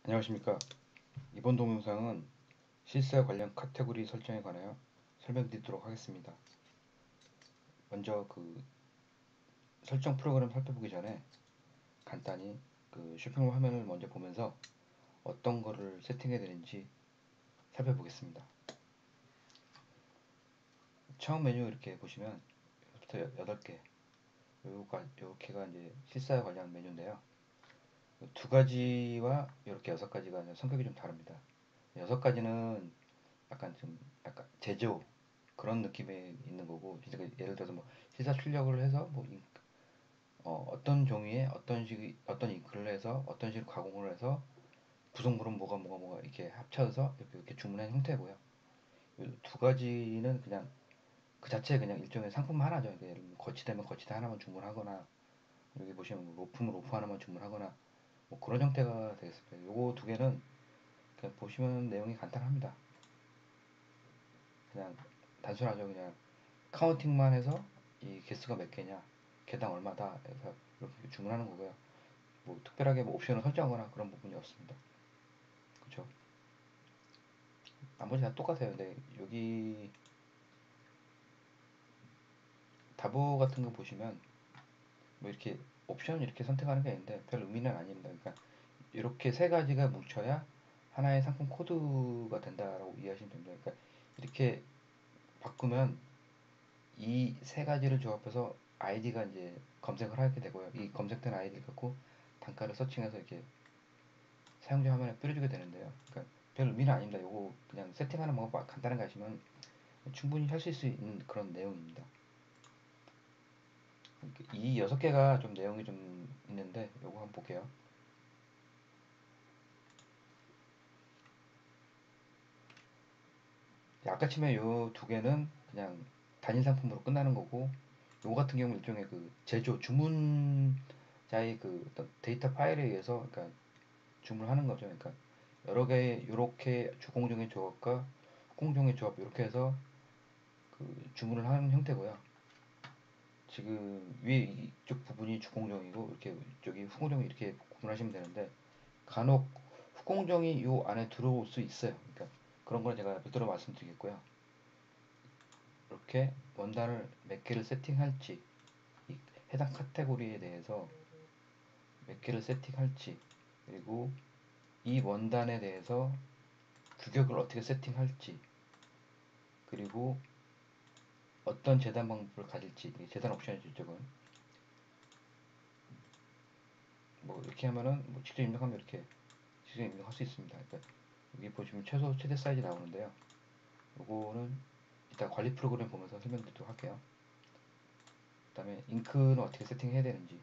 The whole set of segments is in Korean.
안녕하십니까. 이번 동영상은 실사 관련 카테고리 설정에 관하여 설명드리도록 하겠습니다. 먼저 그 설정 프로그램 살펴보기 전에 간단히 그 쇼핑몰 화면을 먼저 보면서 어떤 거를 세팅해야 되는지 살펴보겠습니다. 처음 메뉴 이렇게 보시면 부터 8개 요렇게가 이제 실사 관련 메뉴인데요. 두 가지와 이렇게 6가지가 성격이 좀 다릅니다. 6가지는 약간 제조 그런 느낌에 있는 거고, 진짜 예를 들어서 뭐 시사 출력을 해서 뭐 어떤 종이에 어떤 잉크를 해서 어떤 식으로 가공을 해서 구성물은 뭐가 이렇게 합쳐서 이렇게 주문한 형태고요. 이 두 가지는 그냥 그 자체 그냥 일종의 상품 하나죠. 예를 들면 거치대면 거치대 하나만 주문하거나, 여기 보시면 뭐 로프면 로프 하나만 주문하거나, 뭐 그런 형태가 되겠습니다. 요거 두 개는 그냥 보시면 내용이 간단합니다. 그냥 단순하죠. 그냥 카운팅만 해서 이 개수가 몇 개냐, 개당 얼마다 해서 이렇게 주문하는 거고요. 뭐 특별하게 뭐 옵션을 설정하거나 그런 부분이 없습니다. 그쵸? 나머지 다 똑같아요. 근데 여기 답보 같은 거 보시면 뭐 이렇게 옵션 이렇게 선택하는 게 있는데 별 의미는 아닙니다. 그러니까 이렇게 세 가지가 뭉쳐야 하나의 상품 코드가 된다라고 이해하시면 됩니다. 그러니까 이렇게 바꾸면 이 세 가지를 조합해서 아이디가 이제 검색을 하게 되고요. 이 검색된 아이디를 갖고 단가를 서칭해서 이렇게 사용자 화면에 뿌려주게 되는데요. 그러니까 별 의미는 아닙니다. 요거 그냥 세팅하는 방법 간단하게 하시면 충분히 하실 수 있는 그런 내용입니다. 이 6개가 좀 내용이 좀 있는데 요거 한번 볼게요. 아까 치면 요 두 개는 그냥 단일 상품으로 끝나는 거고, 요거 같은 경우 일종의 그 제조 주문자의 그 어떤 데이터 파일에 의해서 그러니까 주문하는 거죠. 그러니까 여러 개 요렇게 주공종의 조합과 후공종의 조합 이렇게 해서 그 주문을 하는 형태고요. 지금 위에 이쪽 부분이 주공종이고 이렇게 이쪽이 후공종이 이렇게 구분하시면 되는데, 간혹 후공종이 요 안에 들어올 수 있어요. 그러니까 그런 건 제가 별도로 말씀드리겠고요. 이렇게 원단을 몇 개를 세팅할지, 이 해당 카테고리에 대해서 몇 개를 세팅할지, 그리고 이 원단에 대해서 규격을 어떻게 세팅할지, 그리고 어떤 재단 방법을 가질지, 재단 옵션이죠. 이쪽은 뭐 이렇게 하면은 뭐 직접 입력하면 이렇게 직접 입력할 수 있습니다. 그러니까 여기 보시면 최소 최대 사이즈 나오는데요. 요거는 이따 관리 프로그램 보면서 설명드리도록 할게요. 그 다음에 잉크는 어떻게 세팅해야 되는지,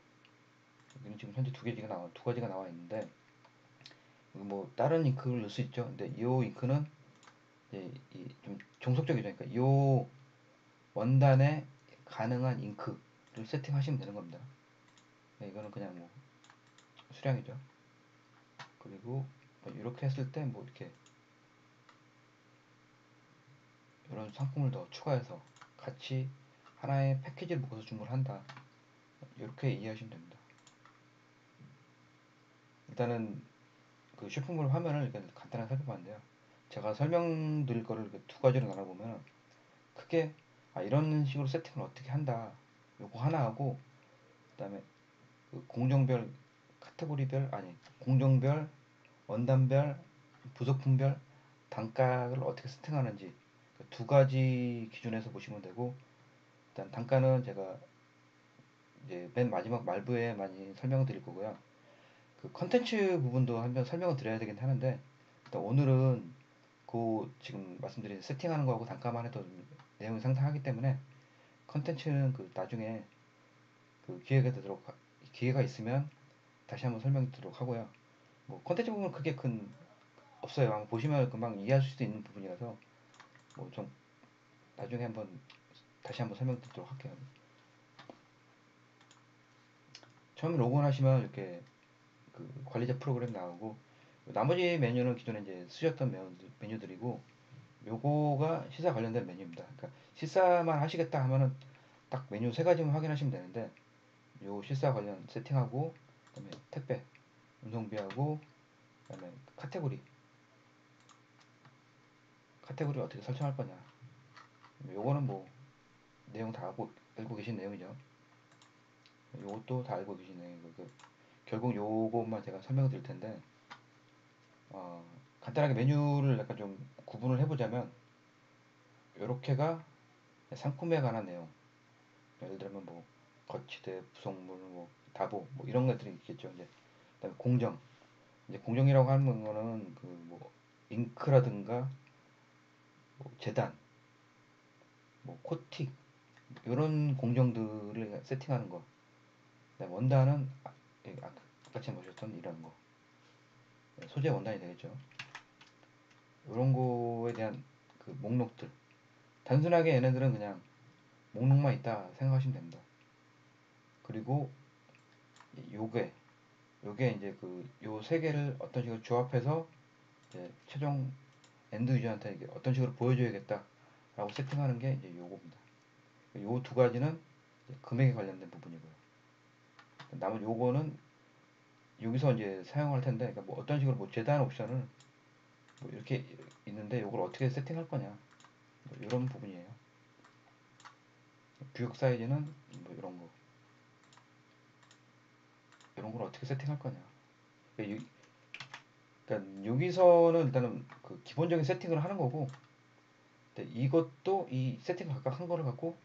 여기는 지금 현재 두 가지가 나와 있는데, 여기 뭐 다른 잉크를 넣을 수 있죠. 근데 이 잉크는 이제 좀 종속적이죠. 그러니까 이 원단에 가능한 잉크를 세팅하시면 되는 겁니다. 네, 이거는 그냥 뭐 수량이죠. 그리고 뭐 이렇게 했을 때 뭐 이렇게 이런 상품을 더 추가해서 같이 하나의 패키지를 묶어서 주문을 한다, 이렇게 이해하시면 됩니다. 일단은 그 쇼핑몰 화면을 간단하게 살펴봤는데요. 제가 설명드릴 거를 두 가지로 나눠보면 크게 이런 식으로 세팅을 어떻게 한다, 요거 하나 하고, 그 다음에 그 공정별 카테고리별 공정별 원단별 부속품별 단가를 어떻게 세팅하는지 그두 가지 기준에서 보시면 되고, 일단 단가는 제가 이제 맨 마지막 말부에 많이 설명을 드릴 거고요. 그 컨텐츠 부분도 한번 설명을 드려야 되긴 하는데, 일단 오늘은 그 지금 말씀드린 세팅하는 거하고 단가만 해도 내용이 상당하기 때문에 컨텐츠는 그 나중에 그 기회가 있으면 다시 한번 설명드리도록 하고요. 뭐 컨텐츠 부분은 크게 큰 없어요. 한번 보시면 금방 이해하실 수 있는 부분이라서 뭐 좀 나중에 다시 한번 설명드리도록 할게요. 처음에 로그인하시면 이렇게 그 관리자 프로그램 나오고, 나머지 메뉴는 기존에 이제 쓰셨던 메뉴들이고, 요거가 시사 관련된 메뉴입니다. 그러니까 시사만 하시겠다 하면은 딱 메뉴 세 가지만 확인하시면 되는데, 요 시사 관련 세팅하고, 그다음에 택배 운송비하고 그다음에 카테고리 어떻게 설정할 거냐. 요거는 뭐 내용 다 알고 계신 내용이죠. 요것도 다 알고 계신 내용이고 결국 요것만 제가 설명을 드릴 텐데 간단하게 메뉴를 약간 좀 구분을 해보자면 요렇게가 상품에 관한 내용. 예를 들면 뭐 거치대, 부속물, 뭐 다보 뭐 이런 것들이 있겠죠. 이제 그다음에 공정. 이제 공정이라고 하는 거는 그 뭐 잉크라든가 뭐 재단, 뭐 코팅 이런 공정들을 세팅하는 거. 그다음에 원단은 아까 처음 보셨던 이런 거 소재 원단이 되겠죠. 이런 거에 대한 그 목록들. 단순하게 얘네들은 그냥 목록만 있다 생각하시면 됩니다. 그리고 요게 요게 이제 그 요 세 개를 어떤 식으로 조합해서 이제 최종 엔드 유저한테 이게 어떤 식으로 보여줘야겠다라고 세팅하는 게 이제 요겁니다. 요 두 가지는 금액에 관련된 부분이고요. 나머지 요거는 여기서 이제 사용할 텐데, 그러니까 뭐 어떤 식으로 뭐 재단 옵션을 뭐 이렇게 있는데 요걸 어떻게 세팅할 거냐, 뭐 이런 부분이에요. 구역 사이즈는 뭐 이런 걸 어떻게 세팅할 거냐. 그러니까 그러니까 여기서는 일단은 그 기본적인 세팅을 하는 거고, 근데 이것도 이 세팅 각각 한 거를 갖고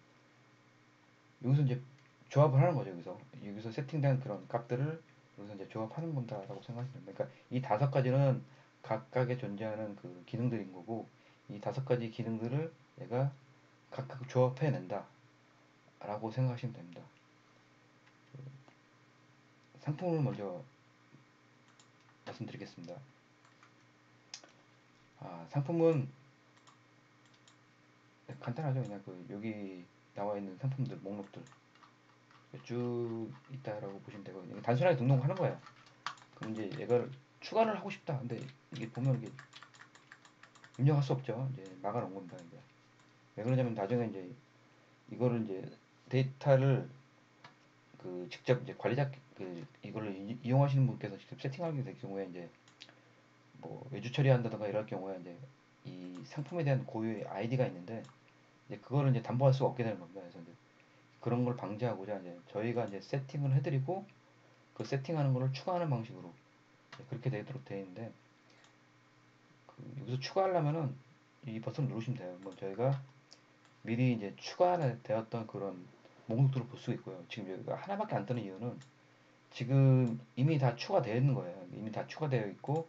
여기서 이제 조합을 하는 거죠. 여기서 세팅된 그런 값들을 여기서 이제 조합하는 건다라고 생각하시면 됩니다. 그러니까 이 다섯 가지는 각각에 존재하는 그 기능들인 거고, 이 다섯 가지 기능들을 얘가 각각 조합해낸다라고 생각하시면 됩니다. 상품을 먼저 말씀드리겠습니다. 상품은 간단하죠. 그냥 그 여기 나와 있는 상품들 목록들 쭉 있다라고 보시면 되고, 단순하게 등록하는 거예요. 그럼 이제 얘가 추가를 하고 싶다. 근데 이게 보면 이게 입력할 수 없죠. 이제 막아놓은 겁니다. 이제 왜 그러냐면 나중에 이제 이거를 이제 데이터를 그 직접 이제 관리자 이거를 이용하시는 분께서 직접 세팅하게 될 경우에 이제 뭐 외주 처리한다던가 이럴 경우에 이제 이 상품에 대한 고유의 아이디가 있는데 이제 그거를 이제 담보할 수가 없게 되는 겁니다. 그래서 이제 그런 걸 방지하고자 이제 저희가 이제 세팅을 해드리고 그 세팅하는 거를 추가하는 방식으로 그렇게 되도록 되어 있는데, 여기서 추가하려면은 이 버튼을 누르시면 돼요. 뭐 저희가 미리 이제 추가되었던 그런 목록들을 볼 수 있고요. 지금 여기가 하나밖에 안 뜨는 이유는 지금 이미 다 추가되어 있는 거예요. 이미 다 추가되어 있고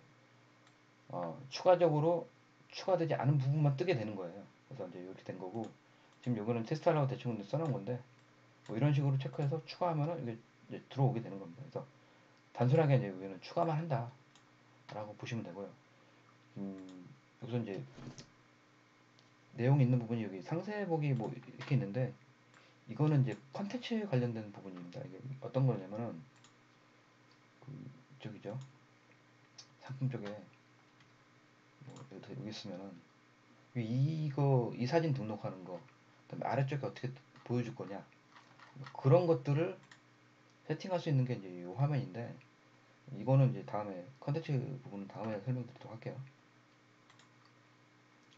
추가적으로 추가되지 않은 부분만 뜨게 되는 거예요. 그래서 이제 이렇게 된 거고, 지금 여기는 테스트하려고 대충 써놓은 건데 뭐 이런 식으로 체크해서 추가하면은 이게 이제 들어오게 되는 겁니다. 그래서 단순하게 이제 여기는 추가만 한다라고 보시면 되고요. 여기서 이제 내용 있는 부분이 여기 상세보기 뭐 이렇게 있는데, 이거는 이제 컨텐츠에 관련된 부분입니다. 이게 어떤 거냐면은 저기죠, 상품 쪽에 뭐 여기 있으면은 이 사진 등록하는 거, 그다음에 아래쪽에 어떻게 보여줄 거냐, 뭐 그런 것들을 세팅할 수 있는 게 이제 이 화면인데, 이거는 이제 다음에 컨텐츠 부분은 다음에 설명드리도록 할게요.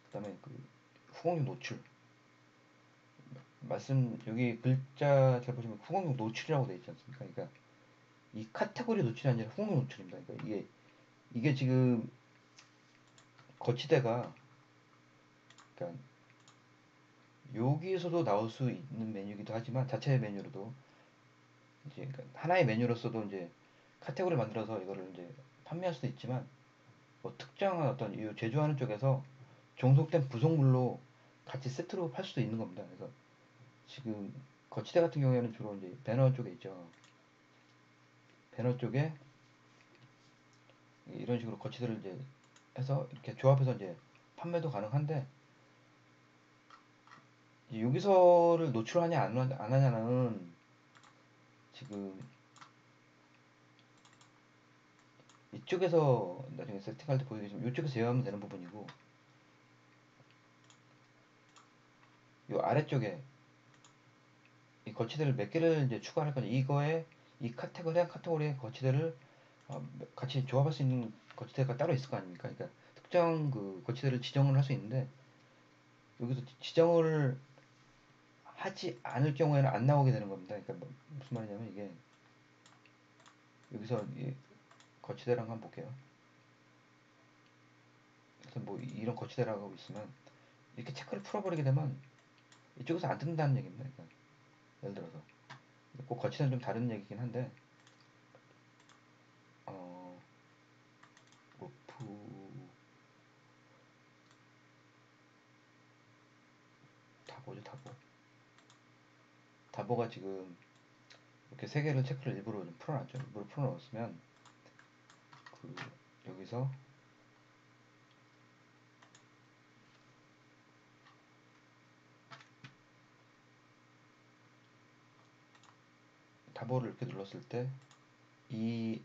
그다음에 그 후공용 노출, 여기 글자 잘 보시면 후공용 노출이라고 되어 있지 않습니까? 그러니까 이 카테고리 노출이 아니라 후공용 노출입니다. 그러니까 이게 지금 거치대가, 그러니까 여기에서도 나올 수 있는 메뉴이기도 하지만 자체 메뉴로도 이제 그러니까 하나의 메뉴로서도 이제 카테고리 만들어서 이거를 이제 판매할 수도 있지만, 뭐 특정한 어떤 이 제조하는 쪽에서 종속된 부속물로 같이 세트로 팔 수도 있는 겁니다. 그래서 지금 거치대 같은 경우에는 주로 이제 배너 쪽에 있죠. 배너 쪽에 이런 식으로 거치대를 이제 해서 이렇게 조합해서 이제 판매도 가능한데, 여기서를 노출하냐 안 하냐는 지금 이쪽에서 나중에 세팅할 때 보여드리지만 이쪽에서 제어하면 되는 부분이고, 이 아래쪽에 이 거치대를 몇 개를 이제 추가할 거냐, 이거에 이 카테고리에 거치대를 같이 조합할 수 있는 거치대가 따로 있을 거 아닙니까? 그러니까 특정 그 거치대를 지정을 할 수 있는데 여기서 지정을 하지 않을 경우에는 안 나오게 되는 겁니다. 그러니까 무슨 말이냐면 이게 여기서 이 거치대라는 거 한번 볼게요. 그래서 뭐 이런 거치대라고 하고 있으면 이렇게 체크를 풀어버리게 되면 이쪽에서 안 뜬다는 얘기입니다. 그러니까 예를 들어서 꼭 거치대는 좀 다른 얘기긴 한데 어, 로프 다보죠 다보. 다보가 지금 이렇게 세 개를 체크를 일부러 좀 풀어놨죠. 일부러 풀어놓았으면 그 여기서 다보를 이렇게 눌렀을 때 이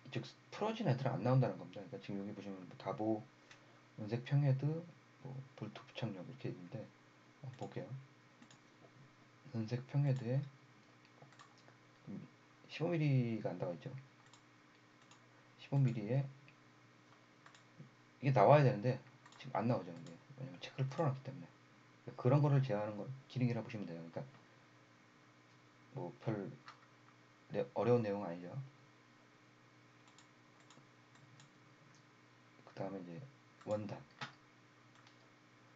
이쪽 풀어진 애들은 안 나온다는 겁니다. 그러니까 지금 여기 보시면 뭐 다보, 은색 평헤드, 뭐 볼트 부착력 이렇게 있는데 한번 볼게요. 은색 평헤드에 15mm가 안 나와 있죠. 15mm에 이게 나와야 되는데 지금 안 나오죠. 이게 왜냐면 체크를 풀어놨기 때문에 그런 거를 제어하는 거 기능이라 보시면 돼요. 그러니까 뭐 별 어려운 내용 은 아니죠. 그 다음에 이제 원단.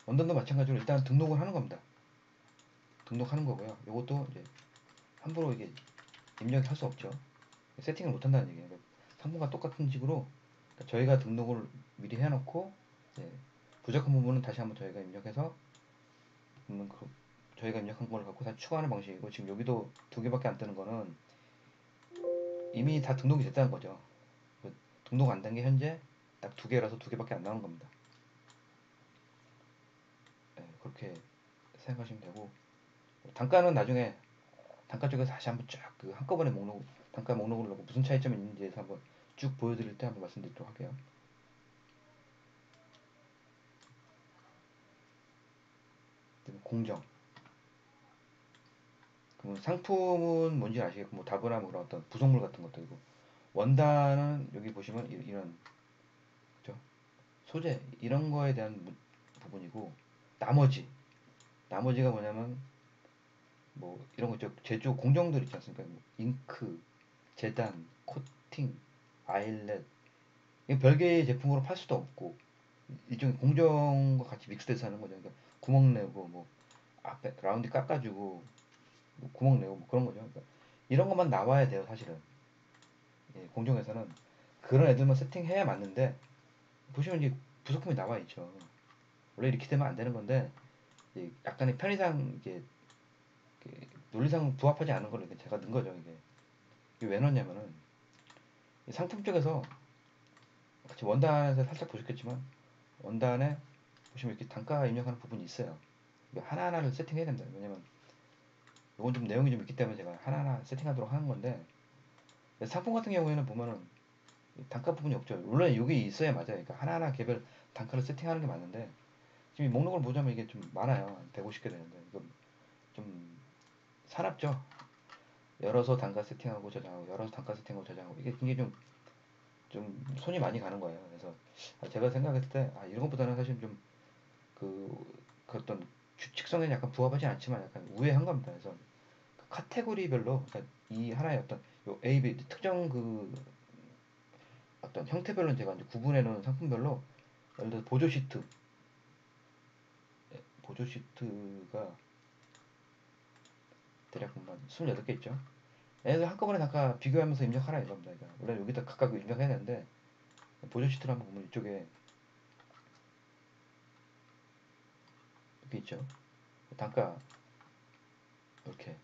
원단도 마찬가지로 일단 등록을 하는 겁니다. 등록하는 거고요. 이것도 이제 함부로 이게 입력할 수 없죠. 세팅을 못 한다는 얘기예요. 그러니까 상품과 똑같은 식으로 그러니까 저희가 등록을 미리 해놓고 이제 부족한 부분은 다시 한번 저희가 입력해서 저희가 입력한 걸 갖고 다시 추가하는 방식이고 지금 여기도 두 개밖에 안 뜨는 거는 이미 다 등록이 됐다는 거죠. 등록 안 된 게 현재 딱 두 개라서 두 개밖에 안 나오는 겁니다. 네, 그렇게 생각하시면 되고 단가는 나중에 단가 쪽에서 다시 한번 쫙 그 한꺼번에 단가 목록을 넣고 무슨 차이점이 있는지에서 한번 쭉 보여드릴 때 한번 말씀드리도록 할게요. 공정. 그럼 상품은 뭔지 아시겠고 뭐 다브나 뭐 그런 어떤 부속물 같은 것들이고 원단은 여기 보시면 이런 그죠? 소재 이런 거에 대한 부분이고 나머지 나머지가 뭐냐면 뭐 이런 거 있죠. 제조 공정들 있지 않습니까? 뭐 잉크, 재단, 코팅, 아일렛 이거 별개의 제품으로 팔 수도 없고 일종의 공정과 같이 믹스돼서 하는 거죠. 그러니까 구멍 내고 뭐 앞에 라운드 깎아주고 뭐 구멍 내고 뭐 그런 거죠. 그러니까 이런 것만 나와야 돼요, 사실은. 예, 공정에서는 그런 애들만 세팅해야 맞는데 보시면 이제 부속품이 나와 있죠. 원래 이렇게 되면 안 되는 건데 약간의 편의상 논리상 부합하지 않은 걸 제가 넣은 거죠. 이게 왜 넣냐면은 상품 쪽에서 같이 원단에서 살짝 보셨겠지만 원단에 보시면 이렇게 단가 입력하는 부분이 있어요. 이거 하나하나를 세팅해야 됩니다. 왜냐면 이건 좀 내용이 좀 있기 때문에 제가 하나하나 세팅하도록 하는 건데 상품 같은 경우에는 보면은 단가 부분이 없죠. 물론 여기 있어야 맞아요. 그러니까 하나하나 개별 단가를 세팅하는 게 맞는데 지금 이 목록을 보자면 이게 좀 많아요. 150개 되는데 이거 좀 사납죠. 열어서 단가 세팅하고 저장하고 열어서 단가 세팅하고 저장하고 이게 굉장히 좀 손이 많이 가는 거예요. 그래서 제가 생각했을 때 이런 것보다는 사실 좀 그 어떤 규칙성에 약간 부합하지 않지만 약간 우회한 겁니다. 그래서 그 카테고리별로 그러니까 이 하나의 어떤 요 A, B 특정 그 어떤 형태별로 제가 이제 구분해 놓은 상품별로 예를 들어 보조 시트가 대략 보면 28개 있죠. 얘네들 한꺼번에 잠깐 비교하면서 입력하라 이겁니다. 그러니까 원래 여기다 각각 입력해야 되는데 보조 시트를 한번 보면 이쪽에 이렇게 있죠. 단가 이렇게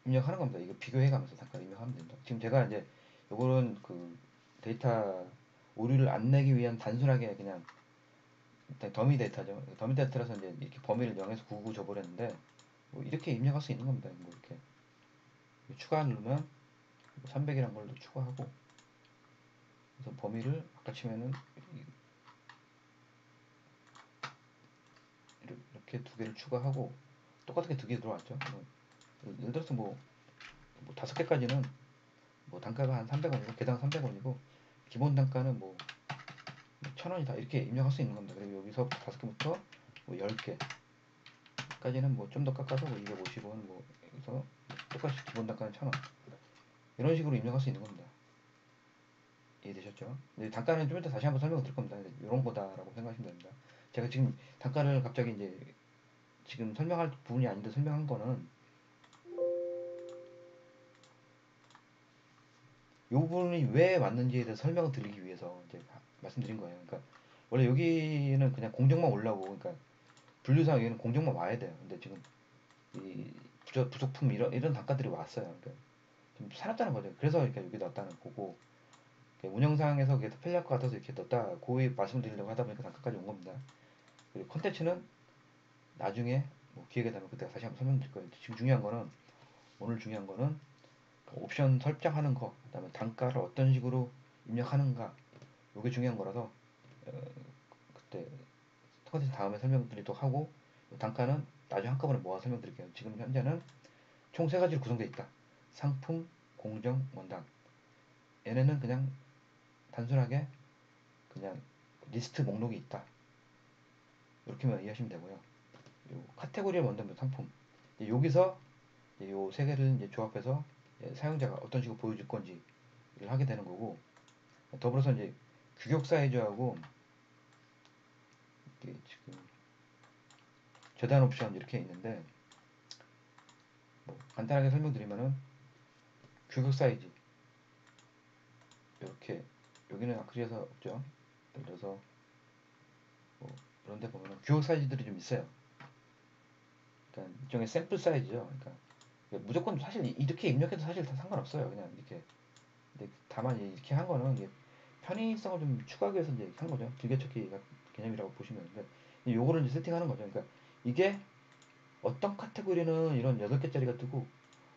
입력하는 겁니다. 이거 비교해가면서 단가를 입력하면 된다. 지금 제가 이제 요거는 그 데이터 오류를 안 내기 위한 단순하게 그냥 더미 데이터죠. 더미 데이터라서 이제 이렇게 범위를 0에서 99 줘버렸는데 뭐 이렇게 입력할 수 있는 겁니다. 뭐 이렇게 추가 누르면 300이란 걸로 추가하고 그래서 범위를 아까 치면은 이렇게 두 개를 추가하고 똑같게 두 개 들어왔죠. 예를 들어서 뭐 5개까지는 뭐 단가가 한 300원이고 개당 300원이고 기본 단가는 뭐 1000원이다 이렇게 입력할 수 있는 겁니다. 그리고 여기서 5개부터 뭐 10개까지는 뭐 좀 더 깎아서 뭐 250원 뭐 여기서 똑같이 기본 단가는 1000원 이런 식으로 입력할 수 있는 겁니다. 이해되셨죠? 단가는 좀 이따 다시 한번 설명을 드릴 겁니다. 이런 거다라고 생각하시면 됩니다. 제가 지금 단가를 갑자기 이제 지금 설명할 부분이 아닌데 설명한 거는 이 부분이 왜 맞는지에 대해서 설명을 드리기 위해서 이제 말씀드린 거예요. 그러니까 원래 여기는 그냥 공정만 올라오고, 그러니까 분류상 여기는 공정만 와야 돼요. 근데 지금 이 부속품 이런 단가들이 왔어요. 그러니까 좀 살았다는 거죠. 그래서 이렇게 여기 넣었다는 거고, 운영상에서 그게 더 편리할 것 같아서 이렇게 넣었다 고의 말씀을 드리려고 하다 보니까 단가까지 온 겁니다. 그리고 콘텐츠는 나중에 뭐 기회가 되면 그때 다시 한번 설명드릴 거예요. 지금 중요한 거는, 오늘 중요한 거는 그 옵션 설정하는 거, 그다음에 단가를 어떤 식으로 입력하는가, 이게 중요한 거라서 그때 콘텐츠 다음에 설명드리도록 하고, 단가는 나중에 한꺼번에 모아 설명드릴게요. 지금 현재는 총 세 가지로 구성되어 있다. 상품, 공정, 원단. 얘네는 그냥 단순하게 그냥 리스트 목록이 있다. 이렇게만 이해하시면 되고요. 요 카테고리를 만들면 상품. 여기서 요 세 개를 이제 조합해서 사용자가 어떤 식으로 보여줄 건지를 하게 되는 거고, 더불어서 이제 규격 사이즈하고 이게 지금 재단 옵션 이렇게 있는데, 뭐 간단하게 설명드리면은 규격 사이즈 이렇게, 여기는 아크릴에서 없죠. 예를 들어서 뭐 이런 데 보면은 규격 사이즈들이 좀 있어요. 그러니까 일종의 샘플 사이즈죠. 그러니까 무조건 사실 이렇게 입력해도 사실 다 상관없어요. 그냥 이렇게. 근데 다만 이렇게 한 거는 이게 편의성을 좀 추가하기 위해서 이제 한 거죠. 즐겨찾기 개념이라고 보시면 되는데, 요거를 이제 세팅하는 거죠. 그러니까 이게 어떤 카테고리는 이런 8개짜리가 뜨고,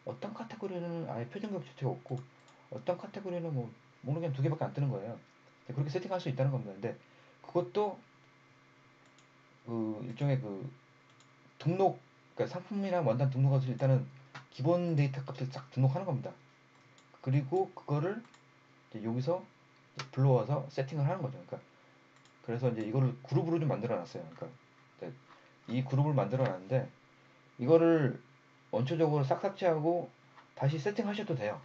어떤 카테고리는 아예 표준격 자체가 없고, 어떤 카테고리는 뭐 목록이 한 2개밖에 안 뜨는 거예요. 그렇게 세팅할 수 있다는 겁니다. 근데 그것도 그 일종의 그 등록, 그러니까 상품이나 원단 등록할 때 일단은 기본 데이터 값을 싹 등록하는 겁니다. 그리고 그거를 이제 여기서 불러와서 세팅을 하는 거죠. 그러니까 그래서 이제 이거를 그룹으로 좀 만들어 놨어요. 그러니까 이 그룹을 만들어 놨는데, 이거를 원초적으로 싹 삭제하고 다시 세팅하셔도 돼요.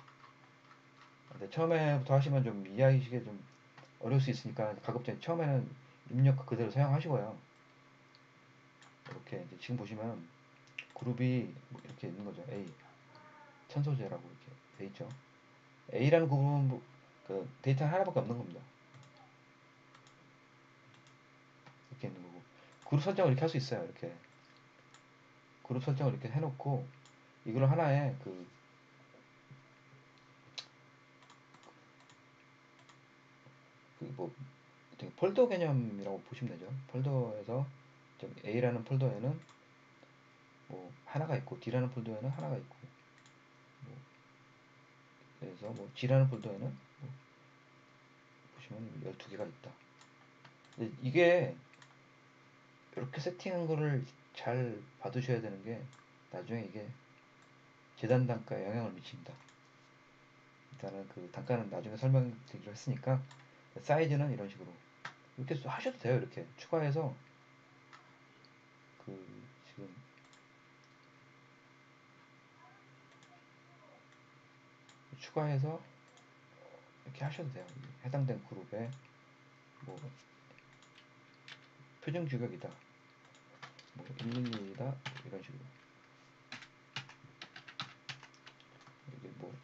근데 처음에부터 하시면 좀 이해하시기 좀 어려울 수 있으니까 가급적 처음에는 입력 그대로 사용하시고요. 이렇게 이제 지금 보시면 그룹이 뭐 이렇게 있는 거죠. A 천소재라고 이렇게 돼 있죠. A라는 그룹은 그 데이터 하나밖에 없는 겁니다. 이렇게 있는 거고, 그룹 설정을 이렇게 할 수 있어요. 이렇게 그룹 설정을 이렇게 해놓고, 이걸 하나의 뭐 되게 폴더 개념이라고 보시면 되죠. 폴더에서 A라는 폴더에는 뭐 하나가 있고, D라는 폴더에는 하나가 있고, 뭐 그래서 뭐 G라는 폴더에는 뭐 보시면 12개가 있다. 근데 이게 이렇게 세팅한 거를 잘 봐두셔야 되는 게, 나중에 이게 재단 단가에 영향을 미칩니다. 일단은 그 단가는 나중에 설명드리기로 했으니까, 사이즈는 이런 식으로 이렇게 하셔도 돼요. 이렇게 추가해서 그 지금 추가해서 이렇게 하셔도 돼요. 해당된 그룹에 뭐 표준 규격이다, 뭐 112다 이런 식으로, 이게 뭐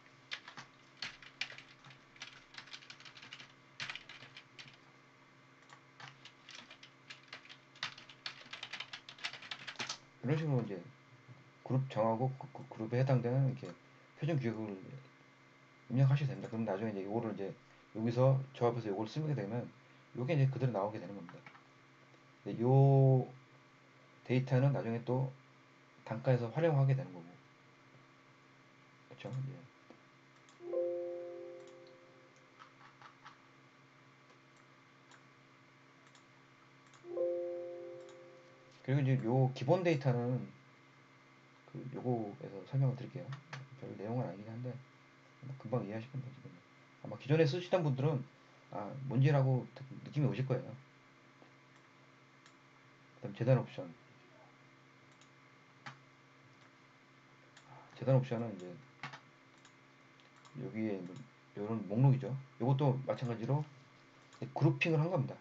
이런 식으로 이제 그룹 정하고 그 그룹에 해당되는 이렇게 표준 규격을 입력하셔도 됩니다. 그럼 나중에 이제 이거를 이제 여기서 조합해서 이걸 쓰게 되면 이게 이제 그대로 나오게 되는 겁니다. 근데 요 데이터는 나중에 또 단가에서 활용하게 되는 거고, 그렇죠? 예. 그리고 이제 요 기본 데이터는 그 요거에서 설명을 드릴게요. 별 내용은 아니긴 한데, 금방 이해하실 겁니다. 지금 아마 기존에 쓰시던 분들은 뭔지라고 느낌이 오실 거예요. 그다음 재단 옵션은 이제 여기에 이런 목록이죠. 이것도 마찬가지로 그룹핑을 한 겁니다.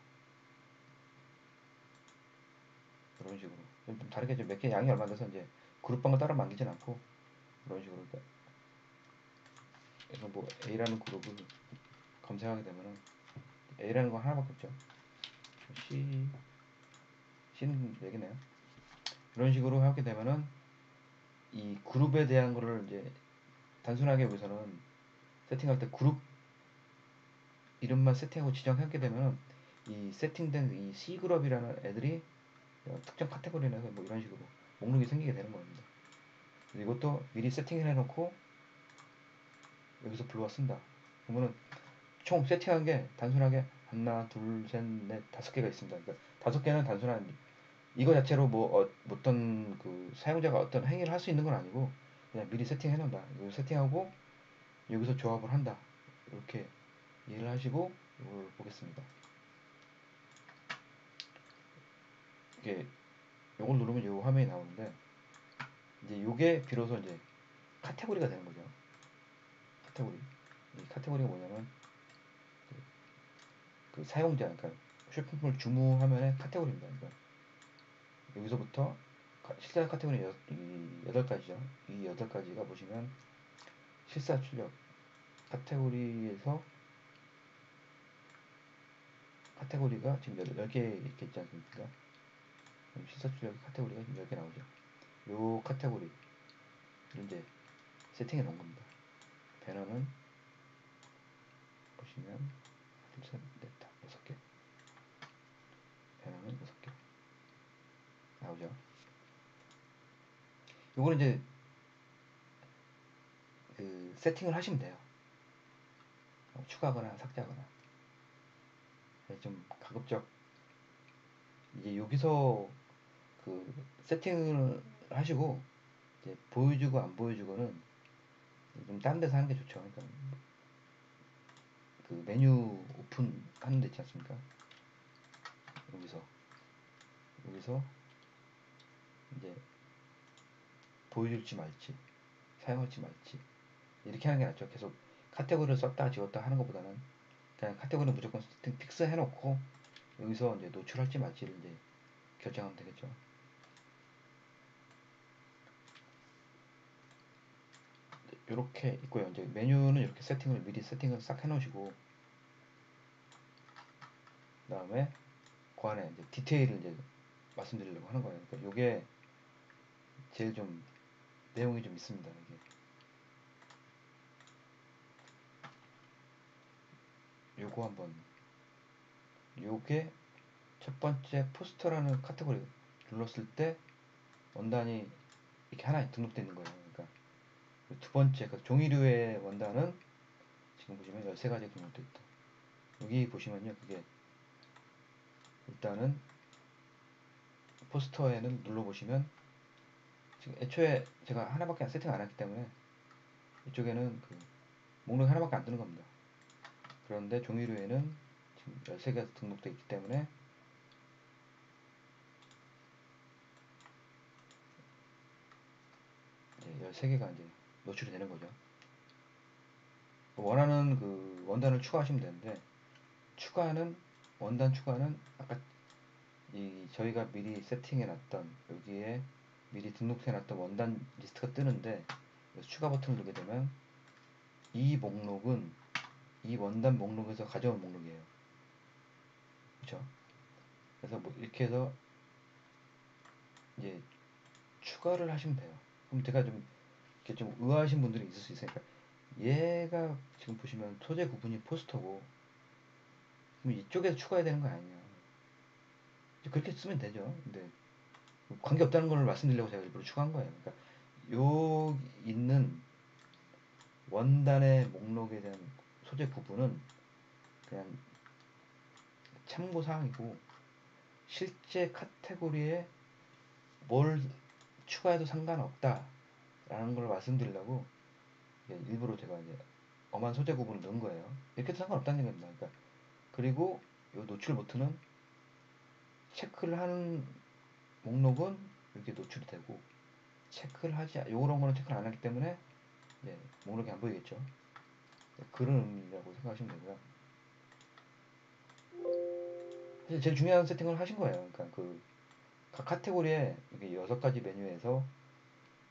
이런 식으로 좀 다르게 몇 개 양이 얼마 돼서 이제 그룹방을 따로 만들진 않고 이런 식으로. 그래서 뭐 A라는 그룹을 검색하게 되면은 A라는 건 하나밖에 없죠. C, C는 4개네요. 이런 식으로 하게 되면은 이 그룹에 대한 거를 이제 단순하게 여기서는 세팅할 때 그룹 이름만 세팅하고 지정하게 되면은 이 세팅된 이 C그룹이라는 애들이 특정 카테고리 내서 뭐 이런 식으로 목록이 생기게 되는 겁니다. 이것도 미리 세팅을 해놓고 여기서 불러와 쓴다. 그러면은 총 세팅한 게 단순하게 하나, 둘, 셋, 넷, 5개가 있습니다. 그러니까 5개는 단순한 이거 자체로 뭐 어떤 그 사용자가 어떤 행위를 할 수 있는 건 아니고 그냥 미리 세팅해 놓는다. 이거 세팅하고 여기서 조합을 한다. 이렇게 이해를 하시고 이걸 보겠습니다. 이게 요걸 누르면 요 화면이 나오는데 이제 요게 비로소 이제 카테고리가 되는 거죠. 카테고리. 이 카테고리가 뭐냐면 그 사용자, 그러니까 쇼핑몰 주무 화면의 카테고리입니다. 그러니까 여기서부터 실사 카테고리 이 8가지죠. 이 8가지가 보시면 실사 출력 카테고리에서 카테고리가 지금 10개 이렇게 있지 않습니까? 실사 출력 카테고리가 지금 10개 나오죠. 요 카테고리 이제 세팅해 놓은 겁니다. 배너는 보시면 둘, 셋, 넷, 다 6개. 배너는 6개 나오죠. 요거는 이제 그 세팅을 하시면 돼요. 추가하거나 삭제하거나. 좀 가급적 이제 여기서 그 세팅을 하시고 이제 보여주고 안 보여주고는 좀 다른 데서 하는 게 좋죠. 그러니까 그 메뉴 오픈 하는 데 있지 않습니까? 여기서 이제 보여줄지 말지 사용할지 말지 이렇게 하는 게 낫죠. 계속 카테고리를 썼다 지웠다 하는 것보다는 그냥 카테고리는 무조건 세팅 픽스 해놓고 여기서 이제 노출할지 말지를 이제 결정하면 되겠죠. 이렇게 있고요. 이제 메뉴는 이렇게 미리 세팅을 싹 해놓으시고 그 다음에 그 안에 이제 디테일을 이제 말씀드리려고 하는 거예요. 그러니까 요게 제일 좀 내용이 좀 있습니다. 이게 요거 한번 요게 첫 번째 포스터라는 카테고리 눌렀을 때 원단이 이렇게 하나 등록되어 있는 거예요. 그러니까 두 번째 그 종이류의 원단은 지금 보시면 13가지 등록되어 있다. 여기 보시면요. 그게 일단은 포스터에는 눌러보시면 지금 애초에 제가 하나밖에 세팅 안 했기 때문에 이쪽에는 그 목록이 하나밖에 안 뜨는 겁니다. 그런데 종이류에는 지금 13개가 등록되어 있기 때문에 13개가 이제 노출이 되는 거죠. 원하는 그 원단을 추가하시면 되는데 원단 추가는 아까 이 저희가 미리 세팅해 놨던 여기에 미리 등록해 놨던 원단 리스트가 뜨는데 추가 버튼을 누르게 되면 이 목록은 이 원단 목록에서 가져온 목록이에요. 그렇죠? 그래서 뭐 이렇게 해서 이제 추가를 하시면 돼요. 그럼 제가 좀 이렇게 좀 의아하신 분들이 있을 수 있으니까 얘가 지금 보시면 소재 구분이 포스터고 그럼 이쪽에서 추가해야 되는 거 아니냐? 그렇게 쓰면 되죠. 근데 관계 없다는 걸 말씀드리려고 제가 일부러 추가한 거예요. 그러니까 요 있는 원단의 목록에 대한 소재 구분은 그냥 참고 사항이고 실제 카테고리에 뭘 추가해도 상관없다 라는 걸 말씀드리려고 일부러 제가 이제 엄한 소재 구분을 넣은 거예요. 이렇게 해도 상관없다는 얘기입니다. 그러니까 그리고 요 노출 버튼은 체크를 하는 목록은 이렇게 노출이 되고, 체크를 하지 요런 거는 체크를 안 하기 때문에 예, 목록이 안 보이겠죠. 그런 의미라고 생각하시면 되고요. 사실 제일 중요한 세팅을 하신 거예요. 그러니까 그 각 카테고리에 이게 6가지 메뉴에서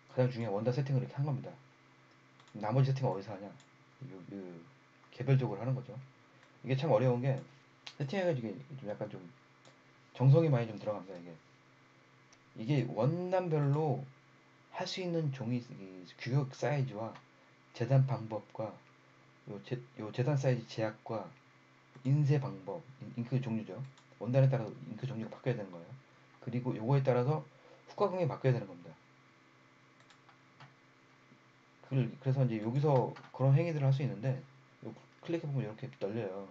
가장 중요한 원단 세팅을 이렇게 한 겁니다. 나머지 세팅은 어디서 하냐? 개별적으로 하는 거죠. 이게 참 어려운 게, 세팅해가지고 좀 약간 좀 정성이 많이 좀 들어갑니다. 이게 원단별로 할 수 있는 종이 규격 사이즈와 재단 방법과 요 재단 사이즈 제약과 인쇄 방법, 잉크 종류죠. 원단에 따라서 잉크 종류가 바뀌어야 되는 거예요. 그리고 요거에 따라서 후가공이 바뀌어야 되는 겁니다. 그래서 이제 여기서 그런 행위들을 할 수 있는데, 클릭해보면 이렇게 열려요.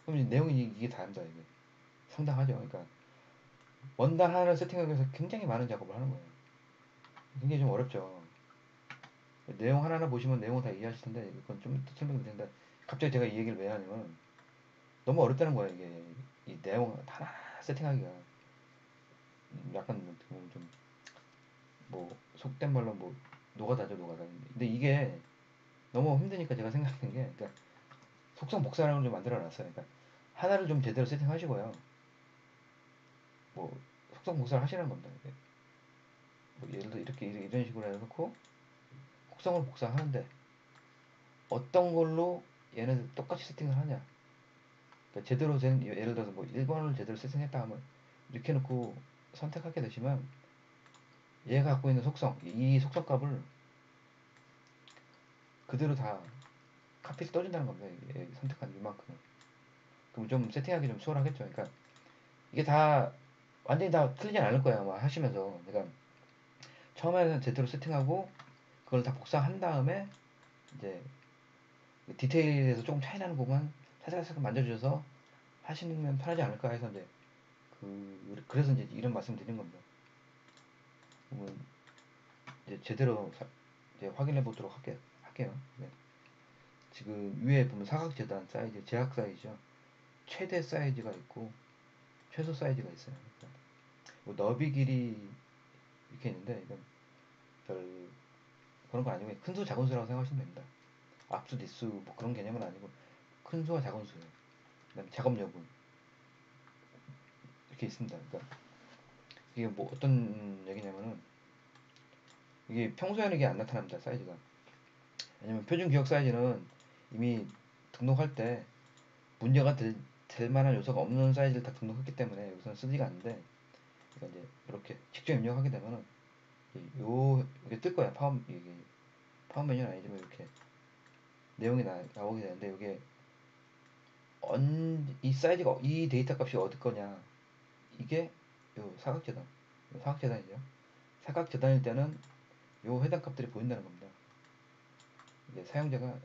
그럼 이제 내용이 이게 다입니다. 이게 상당하죠. 그러니까 원단 하나를 세팅하기 위해서 굉장히 많은 작업을 하는 거예요. 굉장히 좀 어렵죠. 내용 하나하나 보시면 내용을 다 이해하실 텐데, 이건 좀 이따 설명드릴 텐데, 갑자기 제가 이 얘기를 왜 하냐면, 너무 어렵다는 거예요. 이게 이 내용 하나 세팅하기가 약간 뭐 속된 말로 뭐 노가다죠, 노가다. 근데 이게 너무 힘드니까 제가 생각하는 게, 그러니까 속성 복사라는 걸 좀 만들어 놨어요. 그러니까 하나를 좀 제대로 세팅하시고요. 뭐 속성 복사를 하시는 겁니다. 뭐 예를 들어 이렇게 이런 식으로 해놓고 속성을 복사하는데, 어떤 걸로 얘네들 똑같이 세팅을 하냐. 그러니까 제대로 된, 예를 들어서 뭐 1번을 제대로 세팅했다 하면 이렇게 해놓고 선택하게 되시면, 얘가 갖고 있는 속성, 이 속성 값을 그대로 다 카피해서 떠준다는 겁니다. 선택한 이만큼. 그럼 좀 세팅하기 좀 수월하겠죠. 그러니까 이게 다 완전히 다 틀리진 않을 거예요. 아마 하시면서. 그러니까 처음에는 제대로 세팅하고 그걸 다 복사한 다음에 이제 디테일에서 조금 차이 나는 부분 살짝 만져주셔서 하시면 편하지 않을까 해서 이제 그래서 이제 이런 말씀 드린 겁니다. 그러면 이제 제대로 이제 확인해 보도록 할게요. 네. 지금 위에 보면 사각 재단 사이즈, 제약 사이즈죠. 최대 사이즈가 있고 최소 사이즈가 있어요. 뭐 너비 길이 이렇게 있는데, 이건 별 그런 거 아니고 큰 수 작은 수라고 생각하시면 됩니다. 앞수 뒷수 뭐 그런 개념은 아니고 큰 수와 작은 수예요. 그다음에 작업 여부 이렇게 있습니다. 그러니까 이게 뭐 어떤 얘기냐면은, 이게 평소에는 이게 안 나타납니다. 사이즈가. 왜냐면 표준 기억 사이즈는 이미 등록할 때 문제가 될 만한 요소가 없는 사이즈를 다 등록했기 때문에 여기서는 쓰지가 않는데, 그러니까 이제 이렇게 직접 입력하게 되면은 이게 뜰 거야. 이게 파워 메뉴는 아니지만 이렇게 내용이 나오게 되는데, 이게 이 사이즈가, 이 데이터 값이 어디 거냐, 이게 요 사각재단, 요 사각재단이죠. 사각재단일 때는 요 해당 값들이 보인다는 겁니다. 이게 사용자가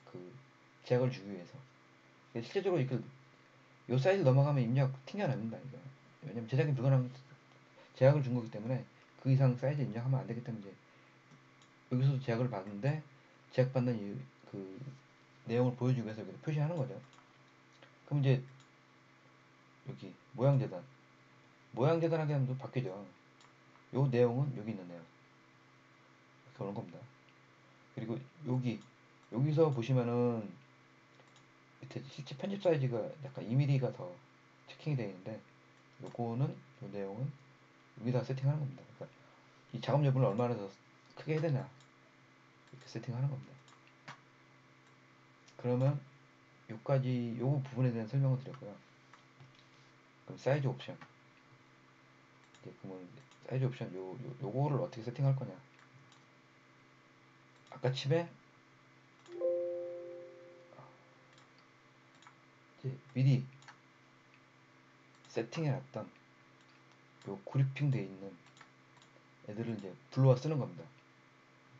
그 제약을 주기 위해서. 실제적으로 이요 사이즈를 넘어가면 입력 튕겨납니다. 이거. 왜냐면 제작이 불가능, 제약을 준 거기 때문에 그 이상 사이즈 입력하면 안 되기 때문에, 여기서도 제약을 받는데 제약받는 그 내용을 보여주기 위해서 여기 표시하는 거죠. 그럼 이제 여기 모양 재단하게 하면 또 바뀌죠. 요 내용은 여기 있는 내용 이렇게 오는 겁니다. 그리고 여기서 보시면은 밑에 실제 편집 사이즈가 약간 2mm가 더 체킹이 되어 있는데, 요 내용은 여기다 세팅하는 겁니다. 그러니까 이 작업 여부를 얼마나 더 크게 해야 되냐, 이렇게 세팅하는 겁니다. 그러면 요 부분에 대한 설명을 드렸고요. 그럼 사이즈 옵션. 이제 그러면 사이즈 옵션 요거를 어떻게 세팅할 거냐. 아까 칩에 이제 미리 세팅해놨던 요 그리핑 돼 있는 애들을 이제 불러와 쓰는 겁니다.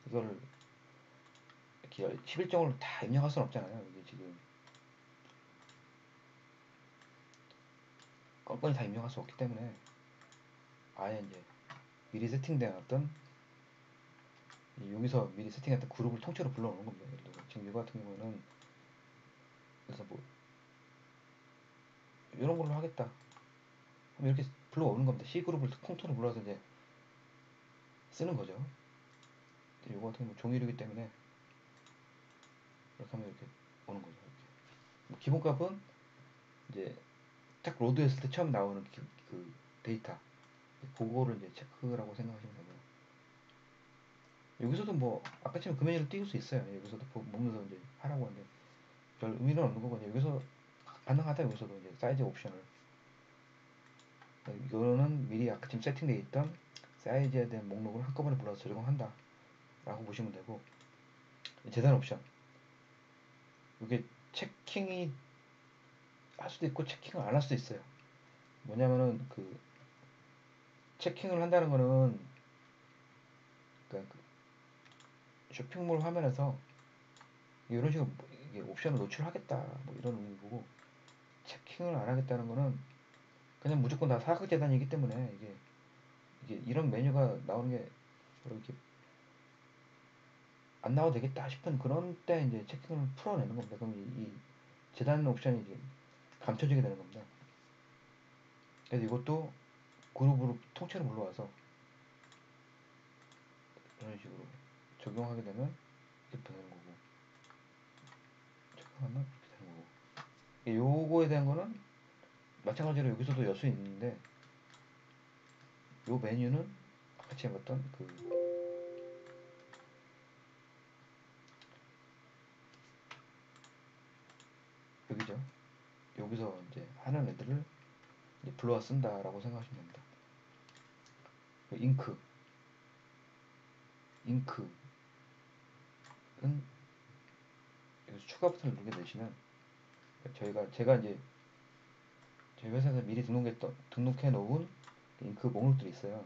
이거를 이렇게 11종으로 다 입력할 수는 없잖아요. 이게 지금 건건이 다 입력할 수 없기 때문에 아예 이제 미리 세팅되어 놨던 여기서 미리 세팅했던 그룹을 통째로 불러오는 겁니다. 예를 들어 지금 이거 같은 경우는 그래서 뭐 이런 걸로 하겠다 하면 이렇게 불러오는 겁니다. C 그룹을 통째로 불러서 이제 쓰는 거죠. 이거 같은 경우 종이류이기 때문에 이렇게 하면 이렇게 오는 거죠. 이렇게. 뭐 기본값은 이제 딱 로드했을 때 처음 나오는 그 데이터 그거를 이제 체크라고 생각하시면 되고요. 여기서도 뭐 아까처럼 그 메뉴를 띄울 수 있어요. 여기서도 보면서 이제 하라고 하는데 별 의미는 없는 거고 여기서 가능하다. 여기서도 이제 사이즈 옵션을 이거는 미리 아까처럼 세팅되어 있던 사이즈에 대한 목록을 한꺼번에 불러서 적용한다 라고 보시면 되고 재단 옵션 이게 체킹이 할 수도 있고 체킹을 안 할 수도 있어요. 뭐냐면은 그 체킹을 한다는 거는 그러니까 그 쇼핑몰 화면에서 이런 식으로 이게 옵션을 노출하겠다 뭐 이런 의미고 체킹을 안 하겠다는 거는 그냥 무조건 다 사각 재단이기 때문에 이게 이런 메뉴가 나오는 게 이렇게 안 나와도 되겠다 싶은 그런 때 이제 체킹을 풀어내는 겁니다. 그럼 이 재단 옵션이 이제 감춰지게 되는 겁니다. 그래서 이것도 그룹으로 통째로 불러와서 이런 식으로 적용하게 되면 이렇게 되는 거고 적용하면 이렇게 되는 거고 요거에 대한 거는 마찬가지로 여기서도 열 수 있는데 요 메뉴는 같이 해봤던 그 여기죠. 여기서 이제 하는 애들을 이제 불러와 쓴다라고 생각하시면 됩니다. 그 잉크은 여기서 추가 버튼을 누르게 되시면 제가 이제 저희 회사에서 미리 등록해 놓은 잉크 목록들이 있어요.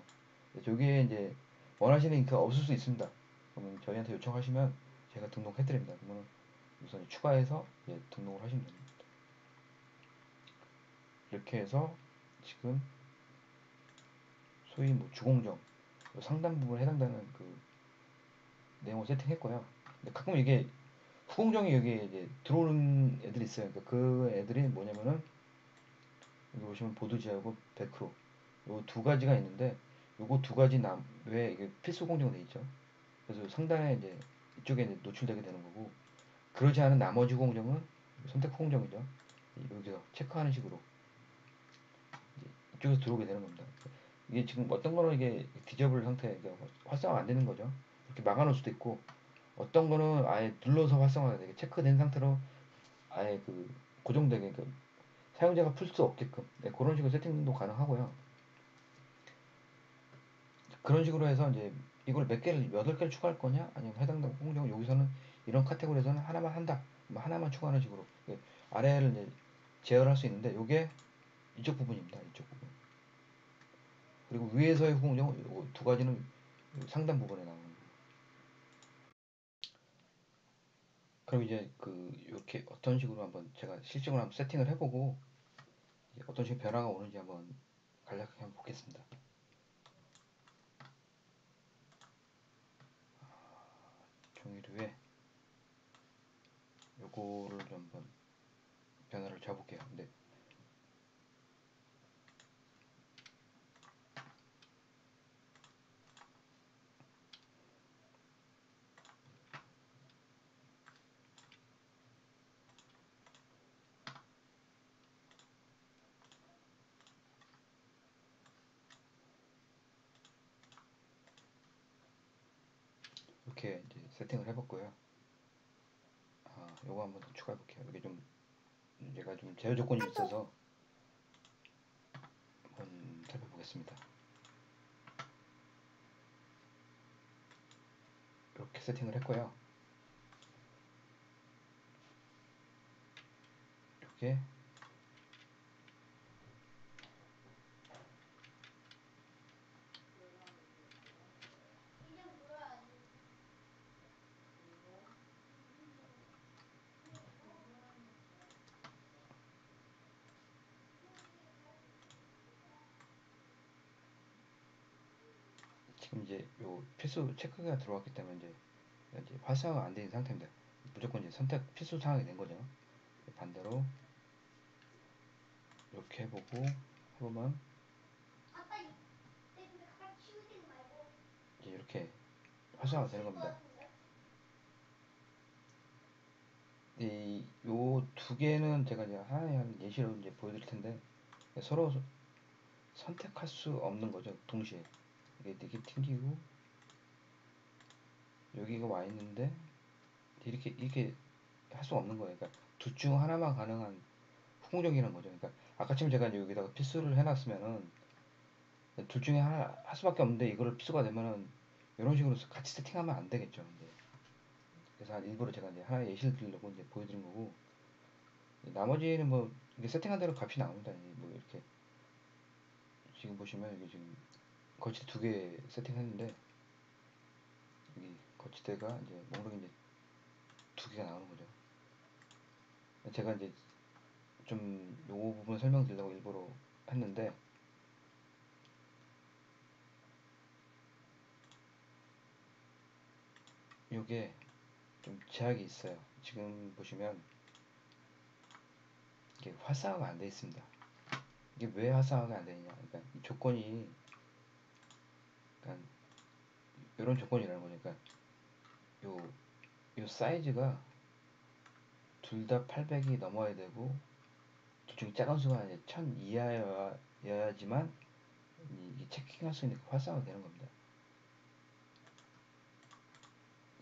저기에 이제 원하시는 잉크가 없을 수 있습니다. 그러면 저희한테 요청하시면 제가 등록해 드립니다. 그러면 우선 추가해서 등록을 하시면 됩니다. 이렇게 해서 지금 소위 뭐 주공정 상당 부분에 해당되는 그 내용을 세팅했고요. 근데 가끔 이게 후공정이 여기에 이제 들어오는 애들이 있어요. 그러니까 그 애들이 뭐냐면은 여기 보시면 보드지하고 베크로 요 두 가지가 있는데 요거 두 가지 외에 이게 필수 공정으로 돼 있죠. 그래서 상단에 이제 이쪽에 이제 노출되게 되는 거고 그러지 않은 나머지 공정은 선택 공정이죠. 여기서 체크하는 식으로 이쪽에서 들어오게 되는 겁니다. 이게 지금 어떤 거는 이게 디저블 상태, 활성화 안 되는 거죠. 이렇게 막아놓을 수도 있고, 어떤 거는 아예 눌러서 활성화가 되게 체크된 상태로 아예 그 고정되게 그 사용자가 풀 수 없게끔 그런 식으로 세팅도 가능하고요. 그런 식으로 해서 이제 이걸 몇 개를 여덟 개를 추가할 거냐, 아니면 해당되는 공정 여기서는 이런 카테고리에서는 하나만 한다, 뭐 하나만 추가하는 식으로 아래를 이제 제어할 수 있는데, 이게 이쪽 부분입니다. 이쪽 부분. 그리고 위에서의 후공정 두 가지는 상단 부분에 나오는 거예요. 그럼 이제 그 이렇게 어떤 식으로 한번 제가 실적으로 한번 세팅을 해보고 어떤 식으로 변화가 오는지 한번 간략하게 한번 보겠습니다. 종이류에 요거를 한번 변화를 줘볼게요. 근데 이렇게 이제 세팅을 해봤고요. 요거 한번 더 추가해볼게요. 이게 좀 얘가 좀 제어 조건이 있어서 한번 살펴보겠습니다. 이렇게 세팅을 했고요. 이렇게 그럼 이제 요 필수 체크가 들어왔기 때문에 이제 활성화가 안 되는 상태입니다. 무조건 이제 선택 필수 사항이 된 거죠. 반대로 이렇게 해보면 이제 이렇게 활성화가 되는 겁니다. 요 두 개는 제가 이제 하나의 한 예시로 이제 보여드릴 텐데 서로 선택할 수 없는 거죠. 동시에 이게 튕기고 여기가 와 있는데 이렇게 할 수 없는 거예요. 그러니까 둘 중 하나만 가능한 후공정이라는 거죠. 그러니까 아까처럼 제가 이제 여기다가 필수를 해놨으면은 둘 중에 하나 할 수밖에 없는데 이거를 필수가 되면은 이런 식으로 같이 세팅하면 안 되겠죠. 이제 그래서 일부러 제가 이제 하나 예시를 드리려고 이제 보여드린 거고 나머지는 뭐 이게 세팅한 대로 값이 나옵니다. 뭐 이렇게 지금 보시면 여기 지금 거치대 두 개 세팅했는데 여기 거치대가 이제 목록이 이제 두 개가 나오는 거죠. 제가 이제 좀 요 부분 설명드리려고 일부러 했는데 요게 좀 제약이 있어요. 지금 보시면 이게 활성화가 안 돼 있습니다. 이게 왜 활성화가 안 되느냐? 그러니까 이 조건이 그러니까 이런 조건이라는 거죠. 그러니까 요 사이즈가 둘 다 800이 넘어야 되고 둘 중에 작은 수가 이제 1000 이하여야지만 이게 체킹할 수 있는 활성화가 되는 겁니다.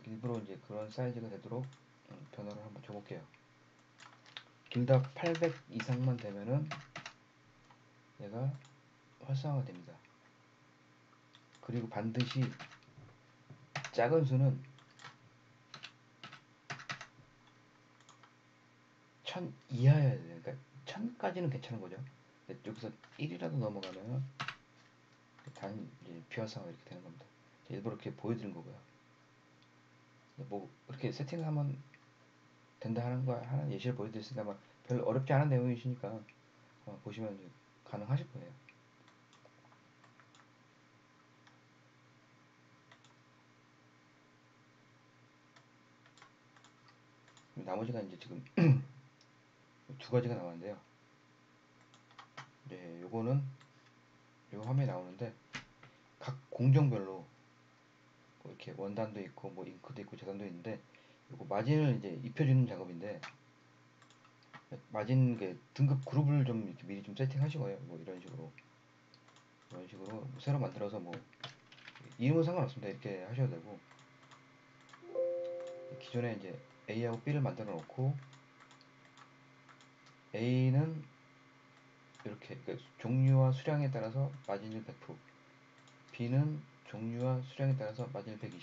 일부러 이제 그런 사이즈가 되도록 변화를 한번 줘볼게요. 둘 다 800 이상만 되면은 얘가 활성화가 됩니다. 그리고 반드시 작은 수는 1000 이하여야 돼요. 그러니까 1000까지는 괜찮은 거죠. 여기서 1이라도 넘어가면 단 이제 비활성화가 이렇게 되는 겁니다. 일부러 이렇게 보여드린 거고요. 뭐 이렇게 세팅하면 된다 하는 거 하나 예시를 보여드렸으니까 막 별로 어렵지 않은 내용이시니까 보시면 이제 가능하실 거예요. 나머지가 이제 지금 두 가지가 나왔는데요. 네, 요거는 요 화면에 나오는데 각 공정별로 뭐 이렇게 원단도 있고 뭐 잉크도 있고 재단도 있는데 요거 마진을 이제 입혀주는 작업인데 마진 그 등급 그룹을 좀 이렇게 미리 좀 세팅하시고요. 뭐 이런 식으로 뭐 새로 만들어서 뭐 이름은 상관없습니다. 이렇게 하셔도 되고 기존에 이제 A하고 B를 만들어 놓고 A는 이렇게 그러니까 종류와 수량에 따라서 마진율 100%, B는 종류와 수량에 따라서 마진율 120%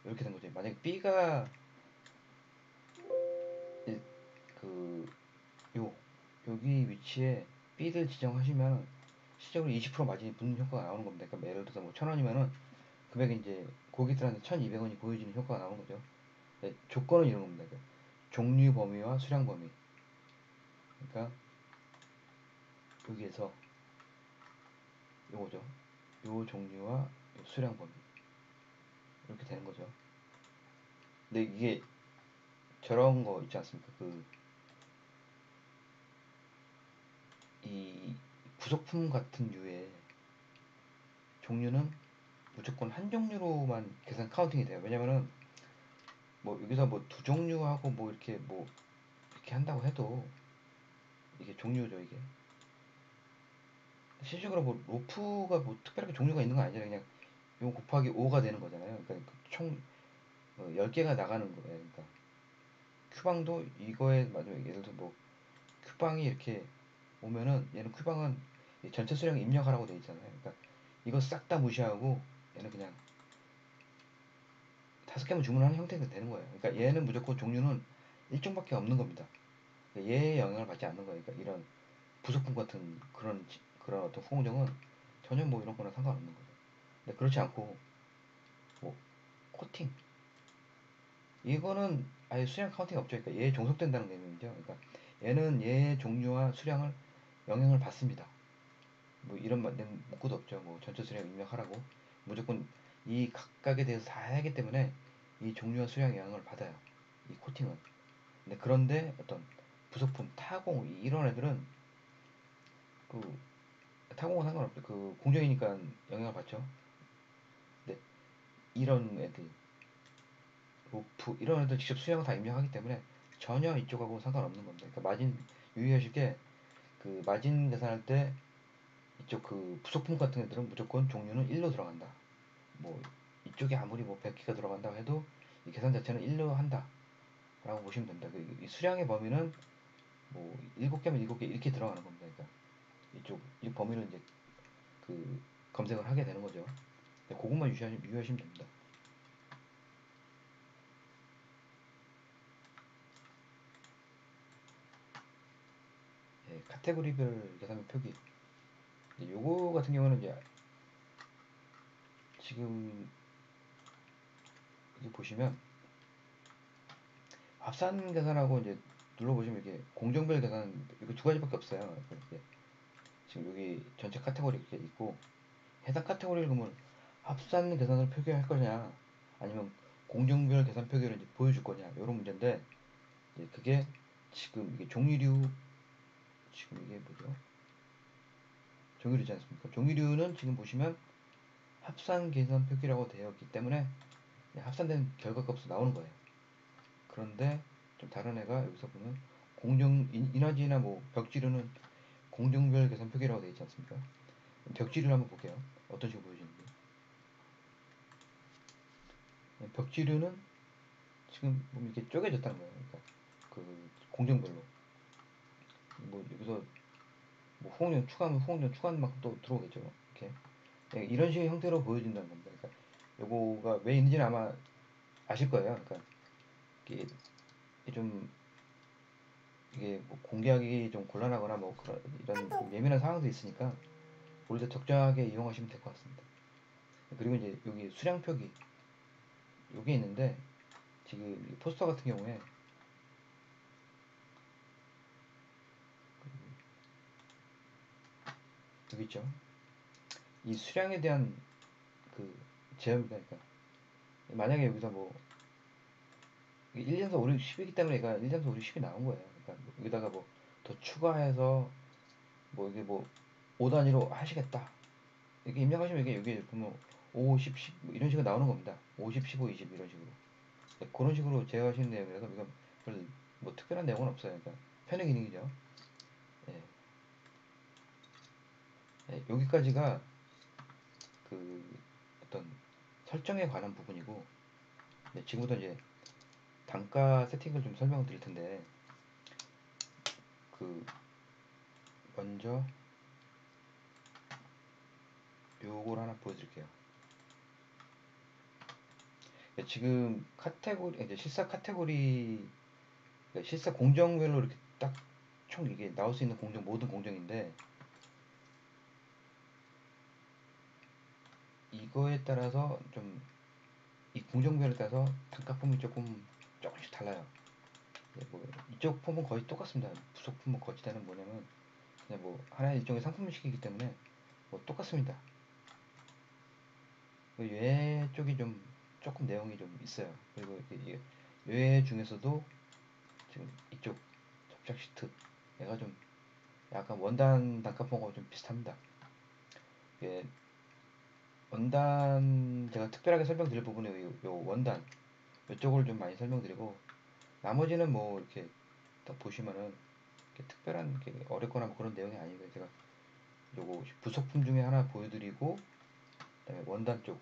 이렇게 된 거죠. 만약에 B가 그 요 여기 위치에 B를 지정하시면 실적으로 20% 마진이 붙는 효과가 나오는 겁니다. 그러니까 예를 들어서 뭐 1000원이면은 금액이 이제 고객들한테 1200원이 보여지는 효과가 나오는 거죠. 네, 조건은 이런 겁니다. 그러니까 종류 범위와 수량 범위. 그러니까 여기에서 요거죠. 요 종류와 요 수량 범위 이렇게 되는 거죠. 근데 이게 저런 거 있지 않습니까? 이 부속품 같은 류의 종류는 무조건 한 종류로만 계산 카운팅이 돼요. 왜냐면은 뭐 여기서 뭐 두 종류하고 뭐 이렇게 한다고 해도 이게 종류죠 이게. 실질적으로 뭐 로프가 뭐 특별하게 종류가 있는 건 아니잖아요. 그냥 요 곱하기 5가 되는 거잖아요. 그러니까 총 10개가 나가는 거예요. 그러니까 큐방도 이거에 맞으면 예를 들어 뭐 큐방이 이렇게 오면은 얘는 큐방은 전체 수량 입력하라고 돼 있잖아요. 그러니까 이거 싹 다 무시하고 얘는 그냥 5개만 주문하는 형태가 되는 거예요. 그러니까 얘는 무조건 종류는 일종밖에 없는 겁니다. 그러니까 얘의 영향을 받지 않는 거예요. 그러니까 이런 부속품 같은 그런 어떤 후공정은 전혀 뭐 이런 거나 상관없는 거죠. 근데 그렇지 않고 뭐 코팅 이거는 아예 수량 카운팅이 없죠. 그러니까 얘에 종속된다는 개념이죠. 그러니까 얘는 얘의 종류와 수량을 영향을 받습니다. 뭐 이런 문구도 없죠. 뭐 전체 수량 입력하라고. 무조건 이 각각에 대해서 다 해야 하기 때문에 이 종류와 수량 영향을 받아요. 이 코팅은. 근데 그런데 어떤 부속품, 타공 이런 애들은 그 타공은 상관없죠. 그 공정이니까 영향을 받죠. 근데 이런 애들, 로프 이런 애들 직접 수량을 다 입력하기 때문에 전혀 이쪽하고 상관없는 겁니다. 그러니까 마진 유의하실 게 그 마진 계산할 때 이쪽 그 부속품 같은 애들은 무조건 종류는 1로 들어간다. 뭐 이쪽에 아무리 뭐 100개가 들어간다고 해도 이 계산 자체는 1로 한다. 라고 보시면 됩니다. 이 수량의 범위는 뭐 7개면 7개 이렇게 들어가는 겁니다. 그러니까 이쪽 이 범위를 이제 그 검색을 하게 되는 거죠. 그것만 유의하시면 됩니다. 예, 카테고리별 계산표 표기. 요거 같은 경우는 이제 지금 여기 보시면 합산 계산하고 이제 눌러보시면 이게 공정별 계산 이거 두 가지밖에 없어요. 이렇게 지금 여기 전체 카테고리 이렇게 있고 해당 카테고리를 그러면 합산 계산을 표기할 거냐 아니면 공정별 계산 표기를 이제 보여줄 거냐 이런 문제인데 이제 그게 지금 이게 종이류 지금 이게 뭐죠? 종이류지 않습니까? 종이류는 지금 보시면 합산 계산 표기라고 되어 있기 때문에 합산된 결과값으로 나오는 거예요. 그런데 좀 다른 애가 여기서 보면 공정 인화지나 뭐 벽지류는 공정별 계산 표기라고 되어 있지 않습니까? 벽지류를 한번 볼게요. 어떤 식으로 보여지는지. 벽지류는 지금 보면 이렇게 쪼개졌다는 거예요. 그러니까 그 공정별로 뭐 여기서 뭐 후공정 추가하면 후공정 추가하는 만큼 또 들어오겠죠. 이렇게 네, 이런 식의 형태로 보여진다는 겁니다. 그러니까 요거가 왜 있는지는 아마 아실 거예요. 그러니까 이게 좀 이게 뭐 공개하기 좀 곤란하거나 뭐 그런 이런 좀 예민한 상황도 있으니까 오히려 적정하게 이용하시면 될 것 같습니다. 그리고 이제 여기 수량 표기 요게 있는데 지금 포스터 같은 경우에 여기 있죠. 이 수량에 대한 그 제한이니까 만약에 여기서 뭐 1, 2, 3, 4, 5, 6, 10이기 때문에 얘가 1, 2, 3, 4, 5, 6, 10이 나온 거예요. 그러니까 뭐 여기다가 뭐 더 추가해서 뭐 이게 뭐 5단위로 하시겠다. 이렇게 입력하시면 이게 여기 보면 5, 10, 10 이런 식으로 나오는 겁니다. 50, 15, 20 이런 식으로. 그런 식으로 제어하시는 내용이라서 이건 별 뭐 특별한 내용은 없어요. 그러니까 편의 기능이죠. 예. 예, 여기까지가 그 어떤 설정에 관한 부분이고 네, 지금부터 이제 단가 세팅을 좀 설명을 드릴 텐데 그 먼저 요걸 하나 보여드릴게요. 예, 지금 카테고리 이제 실사 카테고리 그러니까 실사 공정별로 이렇게 딱 총 이게 나올 수 있는 공정 모든 공정인데 이거에 따라서 좀 이 공정별에 따라서 단가품이 조금씩 달라요. 예, 뭐 이쪽 품은 거의 똑같습니다. 부속품은 거치대는 뭐냐면 그냥 뭐 하나의 일종의 상품식이기 때문에 뭐 똑같습니다. 외 쪽이 좀 조금 내용이 좀 있어요. 그리고 이게 외 중에서도 지금 이쪽 접착 시트 얘가 좀 약간 원단 단가품하고 좀 비슷합니다. 이게 원단 제가 특별하게 설명드릴 부분이 요 원단 이쪽을 좀 많이 설명드리고 나머지는 뭐 이렇게 딱 보시면은 이렇게 특별한 이렇게 어렵거나 뭐 그런 내용이 아니고요. 제가 요거 부속품 중에 하나 보여드리고 그다음에 원단 쪽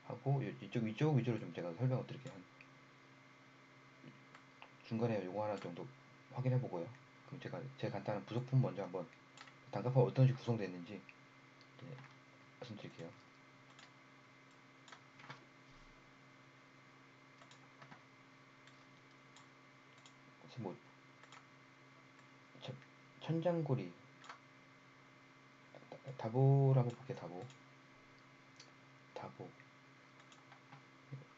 하고 이쪽 위주로 좀 제가 설명을 드릴게요. 중간에 요거 하나 정도 확인해 보고요. 그럼 제가 제 간단한 부속품 먼저 한번 단가판 어떤 식으로 구성되어 있는지 네, 말씀드릴게요. 그래서 뭐 천장고리 다보를 한번 볼게요. 다보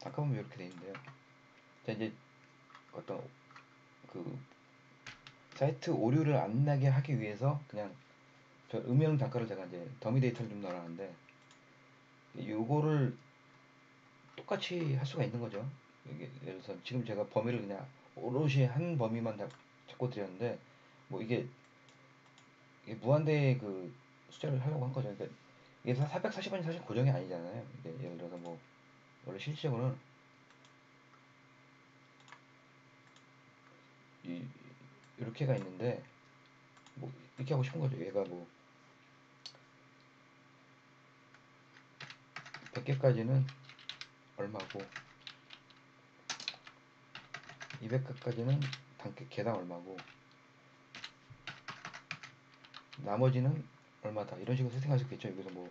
단가보면 이렇게 되어 있는데요. 자 이제 어떤 그 사이트 오류를 안 나게 하기 위해서 그냥 저 음영 단가를 제가 이제 더미 데이터를 좀 넣어놨는데 요거를 똑같이 할 수가 있는 거죠. 이게 예를 들어서 지금 제가 범위를 그냥 오롯이 한 범위만 잡고 드렸는데 뭐 이게 무한대의 그 숫자를 하려고 한 거죠. 그러니까 이게 440원이 사실 고정이 아니잖아요. 이게 예를 들어서 뭐 원래 실질적으로는 이 이렇게가 있는데 뭐 이렇게 하고 싶은 거죠. 얘가 뭐 100개까지는 얼마고 200개까지는 개당 얼마고 나머지는 얼마다 이런 식으로 세팅할 수 있겠죠. 여기서 뭐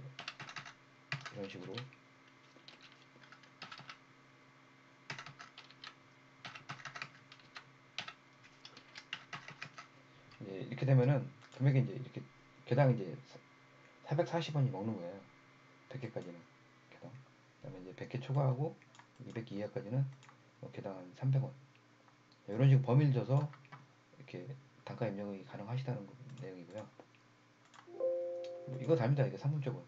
이런 식으로 이제 이렇게 되면은 금액이 이제 이렇게 개당 이제 440원이 먹는 거예요. 100개까지는 개당. 그다음에 이제 100개 초과하고 200개 이하까지는 개당 한 300원. 이런 식으로 범위를 줘서 이렇게 단가 입력이 가능하시다는 내용이고요. 뭐 이거 답니다. 이게 상품적으로.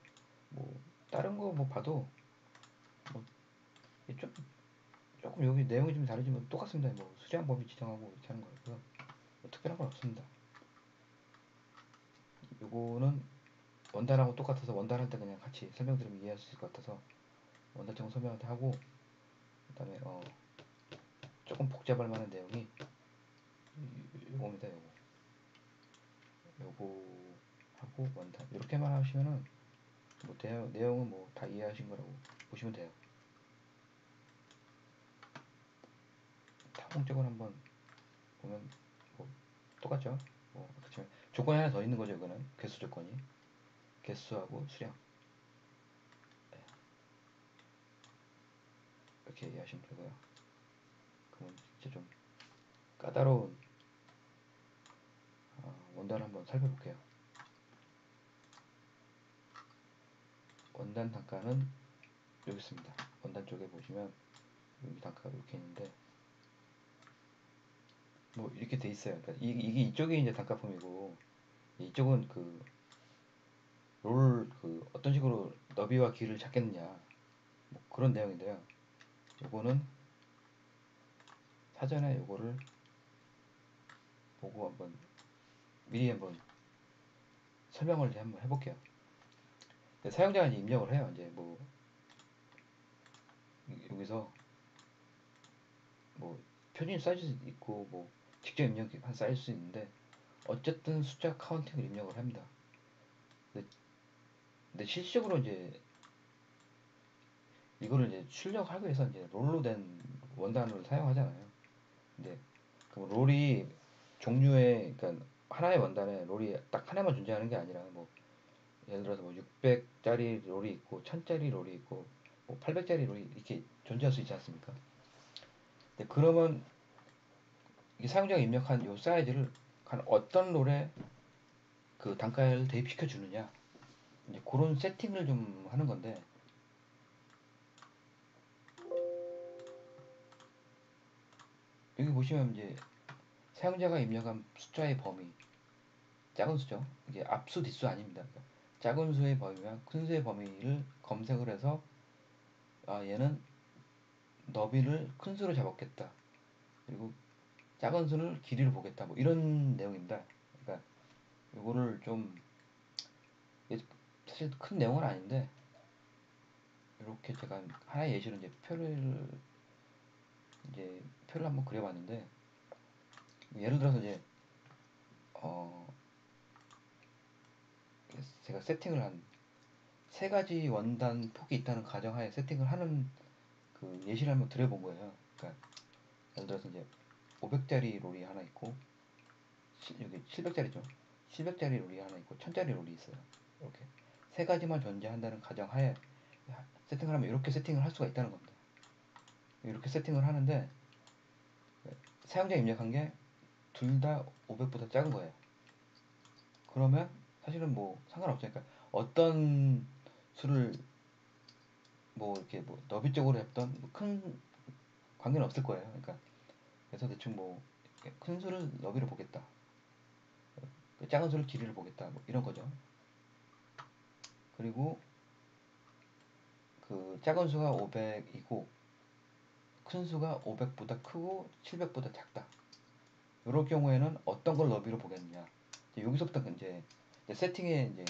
뭐 다른 거 뭐 봐도 뭐 좀 조금 여기 내용이 좀 다르지만 똑같습니다. 뭐 수량 범위 지정하고 이렇게 하는 거고요. 뭐 특별한 건 없습니다. 요거는 원단하고 똑같아서 원단할 때 그냥 같이 설명드리면 이해할 수 있을 것 같아서 원단처럼 설명한테 하고 그다음에 조금 복잡할 만한 내용이 요겁니다. 요거 하고 원단 이렇게만 하시면은 뭐 내용은 뭐 다 이해하신 거라고 보시면 돼요. 타공적으로 한번 보면 뭐 똑같죠. 뭐 그렇지만 조건이 하나 더 있는 거죠. 이거는 개수 조건이 개수하고 수량 이렇게 이해하시면 되고요. 그러면 진짜 좀 까다로운 원단을 한번 살펴볼게요. 원단 단가는 여기 있습니다. 원단 쪽에 보시면 여기 단가가 이렇게 있는데 뭐 이렇게 돼 있어요. 그러니까 이게 이쪽이 이제 단가품이고 이쪽은 그 어떤 식으로 너비와 길을 잡겠느냐 뭐 그런 내용인데요. 요거는 사전에 요거를 보고 한번 미리 한번 설명을 한번 해볼게요. 사용자가 이제 입력을 해요. 이제 뭐 여기서 뭐 표준 사이즈도 있고 뭐 직접 입력한 사이즈도 있는데 어쨌든 숫자 카운팅을 입력을 합니다. 근데, 근데 실질적으로 이제 이거를 이제 출력하기 위해서 이제 롤로 된 원단을 사용하잖아요. 근데 그 롤이 종류의 그러니까 하나의 원단에 롤이 딱 하나만 존재하는 게 아니라 뭐 예를 들어서 뭐 600짜리 롤이 있고 1000짜리 롤이 있고 뭐 800짜리 롤이 이렇게 존재할 수 있지 않습니까? 근데 그러면 이 사용자가 입력한 요 사이즈를 간 어떤 롤에 그 단가를 대입시켜 주느냐 이제 그런 세팅을 좀 하는 건데 여기 보시면 이제 사용자가 입력한 숫자의 범위 작은 수죠. 이게 앞수 뒷수 아닙니다. 그러니까 작은 수의 범위와 큰 수의 범위를 검색을 해서 얘는 너비를 큰 수로 잡았겠다. 그리고 작은 수를 길이로 보겠다. 뭐 이런 내용입니다. 그러니까 이거를 좀 사실 큰 내용은 아닌데 이렇게 제가 하나의 예시로 이제 표를 한번 그려봤는데 예를 들어서 이제 어 제가 세팅을 한 세 가지 원단 폭이 있다는 가정하에 세팅을 하는 그 예시를 한번 드려본 거예요. 그러니까 예를 들어서 이제 500짜리 롤이 하나 있고 여기 700짜리죠. 700짜리 롤이 하나 있고 1000짜리 롤이 있어요. 이렇게 세 가지만 존재한다는 가정하에 세팅을 하면 이렇게 세팅을 할 수가 있다는 겁니다. 이렇게 세팅을 하는데 사용자 입력한 게 둘 다 500보다 작은 거예요. 그러면 사실은 뭐 상관없죠. 그러니까 어떤 수를 뭐 이렇게 뭐 너비적으로 했던 뭐큰 관계는 없을 거예요. 그러니까 그래서 대충 뭐 큰 수를 너비로 보겠다. 작은 수를 길이를 보겠다. 뭐 이런 거죠. 그리고 그 작은 수가 500이고 큰 수가 500보다 크고 700보다 작다. 이럴 경우에는 어떤 걸 너비로 보겠느냐. 이제 여기서부터 이제 세팅의 이제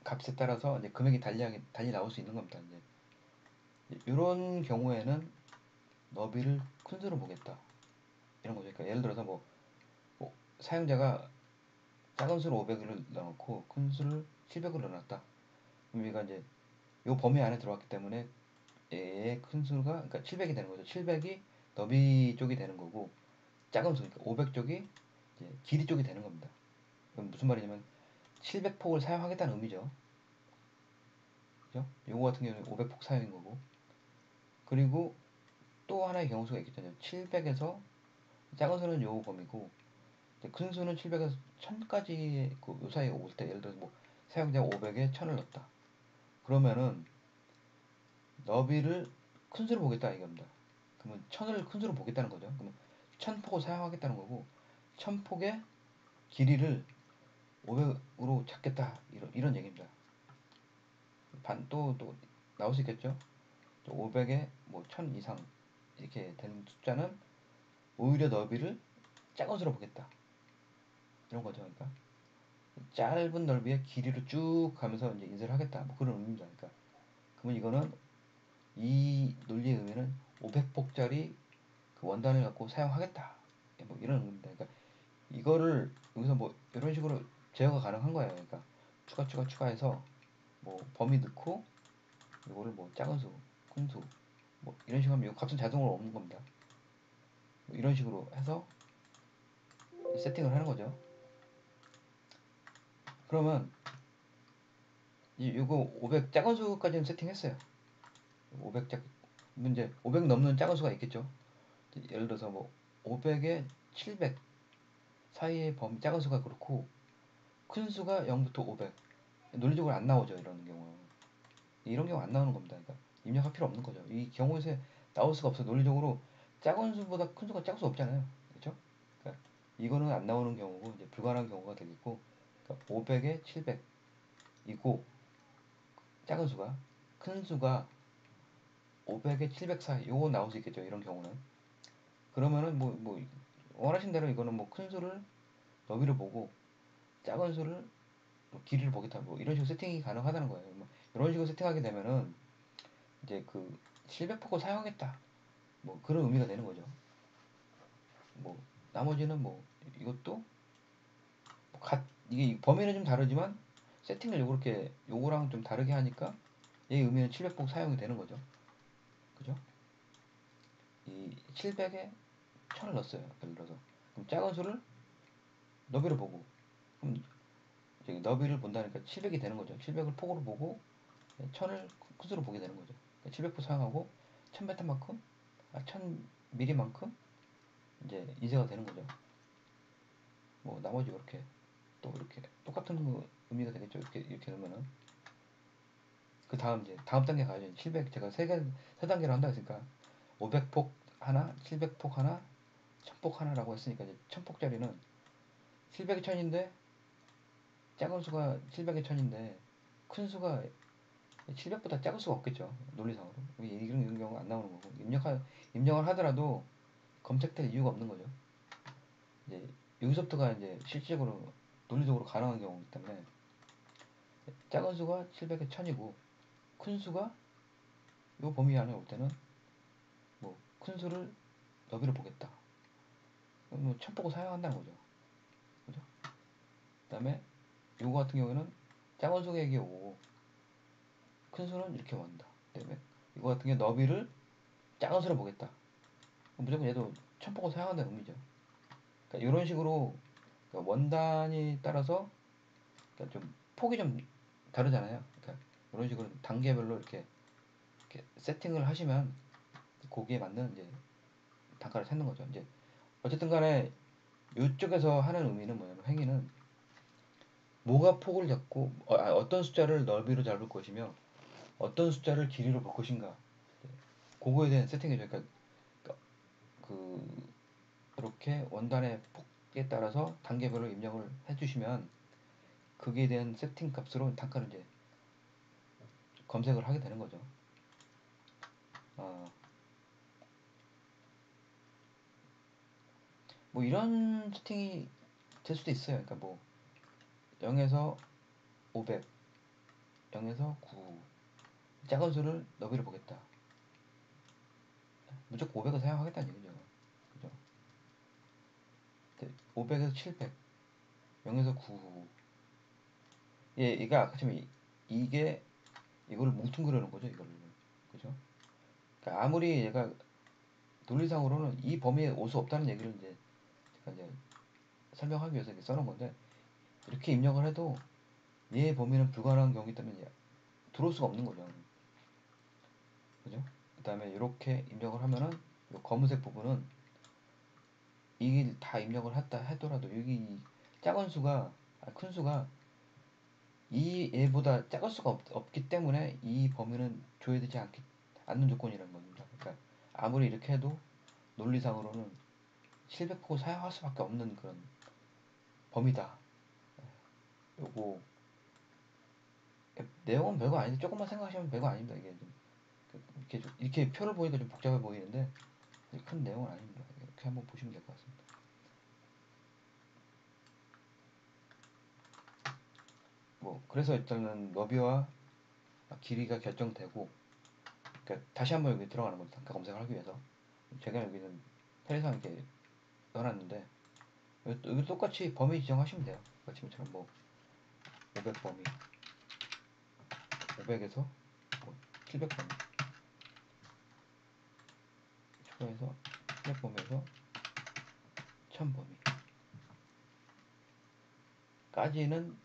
값에 따라서 이제 금액이 달리 나올 수 있는 겁니다. 이제 이런 경우에는 너비를 큰 수로 보겠다. 이런 거죠. 그러니까 예를 들어서 뭐 사용자가 작은 수를 500을 넣어놓고 큰 수를 700을 넣어놨다. 그럼 얘가 이제 이 범위 안에 들어왔기 때문에 얘의 큰 수가 그러니까 700이 되는 거죠. 700이 너비 쪽이 되는 거고 작은 수니까 500 쪽이 이제 길이 쪽이 되는 겁니다. 그럼 무슨 말이냐면 700폭을 사용하겠다는 의미죠. 그죠? 요거 같은 경우는 500폭 사용인 거고. 그리고 또 하나의 경우수가 있겠죠. 700에서 작은 수는 요 범위고 큰 수는 700에서 1000까지 그 사이에 올 때 예를 들어서 뭐 사용자가 500에 1000을 넣었다. 그러면은 너비를 큰 수로 보겠다 이겁니다. 그러면 1000을 큰 수로 보겠다는 거죠. 그러면 1000폭을 사용하겠다는 거고 1000폭의 길이를 500으로 잡겠다 이런 얘기입니다. 또 나올 수 있겠죠. 500에 뭐 1000 이상 이렇게 되는 숫자는 오히려 너비를 작은 수로 보겠다 이런 거죠. 그러니까 짧은 넓이의 길이를 쭉 가면서 이제 인쇄를 하겠다 뭐 그런 의미입니다. 그러니까 그러면 이거는 이 논리의 의미는 500폭짜리 그 원단을 갖고 사용하겠다 뭐 이런 의미입니다. 그러니까 이거를 여기서 뭐 이런 식으로 제어가 가능한 거예요. 그러니까 추가해서 뭐 범위 넣고 이거를 뭐 작은 수, 큰 수, 뭐 이런 식으로 하면 이 값은 자동으로 없는 겁니다. 뭐 이런 식으로 해서 세팅을 하는 거죠. 그러면 이거 500 작은 수까지는 세팅했어요. 500 문제 500 넘는 작은 수가 있겠죠. 예를 들어서 뭐 500에 700 사이의 범위 작은 수가 그렇고 큰 수가 0부터 500 논리적으로 안 나오죠. 이런 경우 안 나오는 겁니다. 그러니까 입력할 필요 없는 거죠. 이 경우에서 나올 수가 없어. 논리적으로 작은 수보다 큰 수가 작을 수 없잖아요. 그렇죠? 그러니까 이거는 안 나오는 경우고 이제 불가능한 경우가 되겠고 그러니까 500에 700이고 작은 수가 큰 수가 500에 700 사이 요거 나올 수 있겠죠. 이런 경우는 그러면은 뭐 원하신 대로 이거는 뭐 큰 수를 너비를 보고 작은 수를 뭐 길이를 보겠다 뭐 이런 식으로 세팅이 가능하다는 거예요. 뭐 이런 식으로 세팅하게 되면은 이제 그 700폭을 사용하겠다 뭐 그런 의미가 되는 거죠. 뭐 나머지는 뭐 이것도 이게 범위는 좀 다르지만 세팅을 요거랑 좀 다르게 하니까 얘 의미는 700폭 사용이 되는 거죠. 그죠? 이 700에 1000을 넣었어요. 예를 들어서 그럼 작은 수를 너비를 보고 그럼 저기 너비를 본다니까 700이 되는 거죠. 700을 폭으로 보고 1000을 큰 수로 보게 되는 거죠. 700폭 사용하고 1000베타만큼 1000mm만큼 이제 인쇄가 되는 거죠. 뭐 나머지 이렇게 또 이렇게 똑같은 의미가 되겠죠. 이렇게 넣으면은 그 다음 이제 다음 단계 가야죠. 700 제가 세 단계로 한다 했으니까 500폭 하나, 700폭 하나, 1000폭 하나라고 했으니까 이제 1000폭짜리는 700에 1000인데 작은 수가 700에 1000인데 큰 수가 700보다 작을 수가 없겠죠. 논리상으로. 이런 경우가 안 나오는 거고 입력을 하더라도 검색될 이유가 없는 거죠. 이제 여기서부터가 이제 실질적으로 논리적으로 가능한 경우이기 때문에 작은 수가 700에 1000이고 큰 수가 요 범위 안에 올 때는 뭐 큰 수를 너비를 보겠다. 그럼 뭐 1000폭을 사용한다는 거죠. 그죠? 그 다음에 요거 같은 경우에는 작은 수가 여기 오고 큰 수는 이렇게 온다. 그다음에 이거 같은 경우 너비를 작은 수로 보겠다. 무조건 얘도 1000폭을 사용한다는 의미죠. 그러니까 이런 식으로 그러니까 원단이 따라서 그러니까 좀 폭이 좀 다르잖아요. 그러니까 이런 식으로 단계별로 이렇게 세팅을 하시면 거기에 맞는 이제 단가를 찾는 거죠. 이제 어쨌든 간에 이쪽에서 하는 의미는 뭐냐면 행위는 뭐가 폭을 잡고 어떤 숫자를 넓이로 잡을 것이며 어떤 숫자를 길이로 볼 것인가 그거에 대한 세팅이죠. 그러니까 그 이렇게 원단의 폭에 따라서 단계별로 입력을 해주시면 거기에 대한 세팅 값으로 단가를 이제 검색을 하게 되는 거죠. 어, 뭐 이런 세팅이 될 수도 있어요. 그러니까 뭐 0에서 500, 0에서 9 작은 수를 너비를 보겠다. 무조건 500을 사용하겠다는 얘기죠. 그죠? 500에서 700, 0에서 9. 예, 이게 아까처럼 이게 이거를 뭉뚱그려놓은 거죠, 이거를. 그죠? 그러니까 아무리 얘가 논리상으로는 이 범위에 올 수 없다는 얘기를 제가 이제 설명하기 위해서 이렇게 써놓은 건데, 이렇게 입력을 해도 얘의 범위는 불가능한 경우이기 때문에 들어올 수가 없는 거죠. 그죠? 그 다음에 이렇게 입력을 하면은 이 검은색 부분은 이게 다 입력을 했다 하더라도 여기 작은 수가 큰 수가 이 얘보다 작을 수가 없기 때문에 이 범위는 조회되지 않는 조건이라는 겁니다. 그러니까 아무리 이렇게 해도 논리상으로는 700호 사용할 수밖에 없는 그런 범위다. 요거 내용은 별거 아닌데 조금만 생각하시면 별거 아닙니다. 이게 좀 이렇게 표를 보니까 좀 복잡해 보이는데 큰 내용은 아닙니다. 이렇게 한번 보시면 될 것 같습니다. 뭐 그래서 일단은 너비와 길이가 결정되고, 그러니까 다시 한번 여기 들어가는 거죠. 단가 검색을 하기 위해서 제가 여기는 편의상 이렇게 넣어놨는데 여기 똑같이 범위 지정하시면 돼요. 지금처럼 뭐 500 범위, 500에서 뭐 700 범위, 추가해서 700 범위에서 1000 범위까지는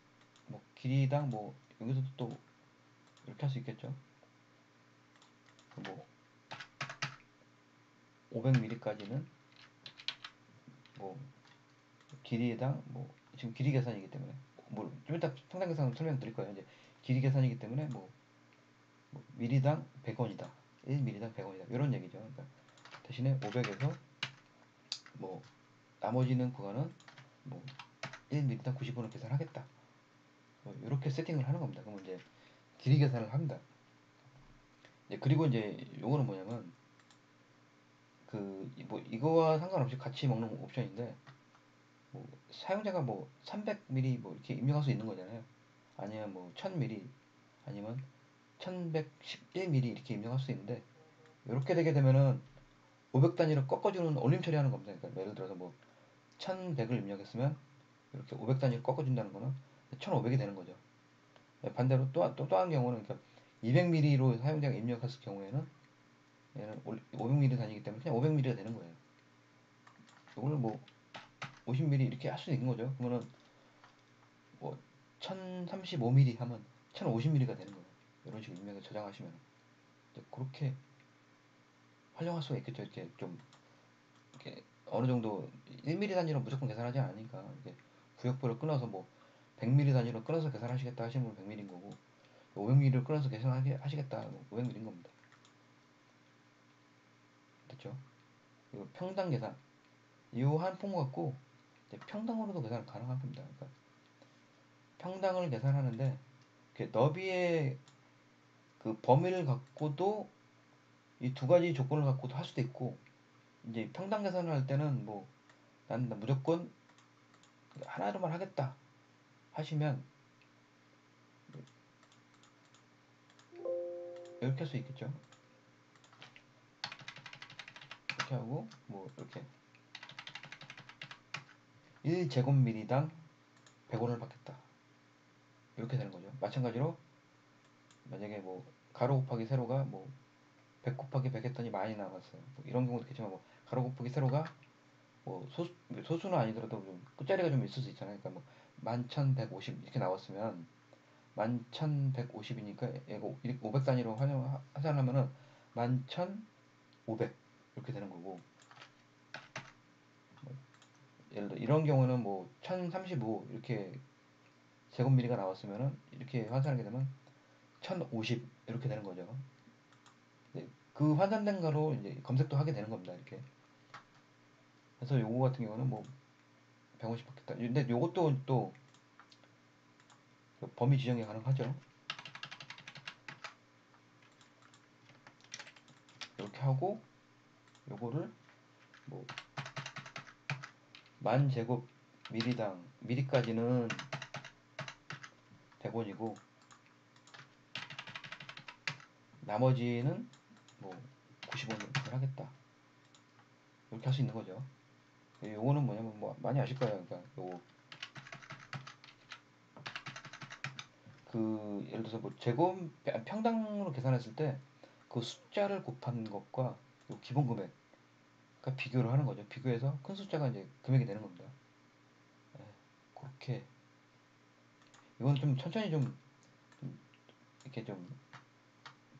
뭐 길이당 뭐 여기서도 또 이렇게 할 수 있겠죠. 뭐 500mm까지는 뭐 길이당 뭐 지금 길이 계산이기 때문에 뭐 좀 이따 평당 계산 설명드릴 거예요. 이제 길이 계산이기 때문에 뭐 미리당 100원이다. 1mm당 100원이다. 이런 얘기죠. 그러니까 대신에 500에서 뭐 나머지는 그거는 뭐 1mm당 90원을 계산하겠다. 뭐 이렇게 세팅을 하는 겁니다. 그러면 이제 길이 계산을 합니다. 그리고 이제 요거는 뭐냐면 그 뭐 이거와 상관없이 같이 먹는 옵션인데 뭐 사용자가 뭐 300ml 뭐 이렇게 입력할 수 있는 거잖아요. 아니면 뭐 1000ml 아니면 1111ml 이렇게 입력할 수 있는데 이렇게 되게 되면은 500 단위로 꺾어주는 올림 처리하는 겁니다. 그러니까 예를 들어서 뭐 1100을 입력했으면 이렇게 500 단위로 꺾어준다는 거는 1500이 되는 거죠. 반대로 또한 경우는 그러니까 200ml로 사용자가 입력했을 경우에는 얘는 500ml 단위이기 때문에 그냥 500ml가 되는 거예요. 이거를 뭐 50ml 이렇게 할 수 있는 거죠. 그러면은 뭐 1035ml 하면 1050ml가 되는 거예요. 이런 식으로 입력을 저장하시면 그렇게 활용할 수가 있겠죠. 이렇게 좀 이렇게 어느 정도 1mm 단위로 무조건 계산하지 않으니까 이렇게 구역별로 끊어서 뭐 100mm 단위로 끊어서 계산하시겠다 하시는 분은 100ml인 거고 500ml를 끊어서 계산하시겠다 500ml인 겁니다. 됐죠? 그리고 평당 계산 이 한 폼 갖고 평당으로도 계산 가능한 겁니다. 그러니까 평당을 계산하는데 너비의 그 범위를 갖고도 이 두 가지 조건을 갖고도 할 수도 있고, 이제 평당 계산을 할 때는 뭐 나는 무조건 하나로만 하겠다 하시면 이렇게 할 수 있겠죠. 이렇게 하고 뭐 이렇게 1제곱미리당 100원을 받겠다 이렇게 되는 거죠. 마찬가지로 만약에 뭐 가로 곱하기 세로가 뭐 100 곱하기 100 했더니 많이 남았어요. 뭐 이런 경우도 있겠지만 뭐 가로 곱하기 세로가 뭐 소수는 아니더라도 좀 끝자리가 좀 있을 수 있잖아요. 그러니까 뭐 11,150 이렇게 나왔으면 11,150이니까 이거 500 단위로 환산하면은 11,500 이렇게 되는 거고, 뭐 예를 들어 이런 경우는 뭐 1035 이렇게 제곱미리가 나왔으면은 이렇게 환산하게 되면 1050 이렇게 되는 거죠. 그 환산된 거로 이제 검색도 하게 되는 겁니다. 이렇게. 그래서 요거 같은 경우는 뭐 150 받겠다. 근데 요것도 또 범위 지정이 가능하죠. 이렇게 하고 요거를 뭐 만 제곱 미리당 미리까지는 100원이고 나머지는 뭐 90원을 하겠다. 이렇게 할 수 있는 거죠. 요거는 뭐냐면 뭐 많이 아실 거예요. 그러니까 요거 그 예를 들어서 뭐 제곱 평당으로 계산했을 때 그 숫자를 곱한 것과 요 기본 금액 그러니까 비교를 하는 거죠. 비교해서 큰 숫자가 이제 금액이 되는 겁니다. 예, 그렇게 이건 좀 천천히 좀 이렇게 좀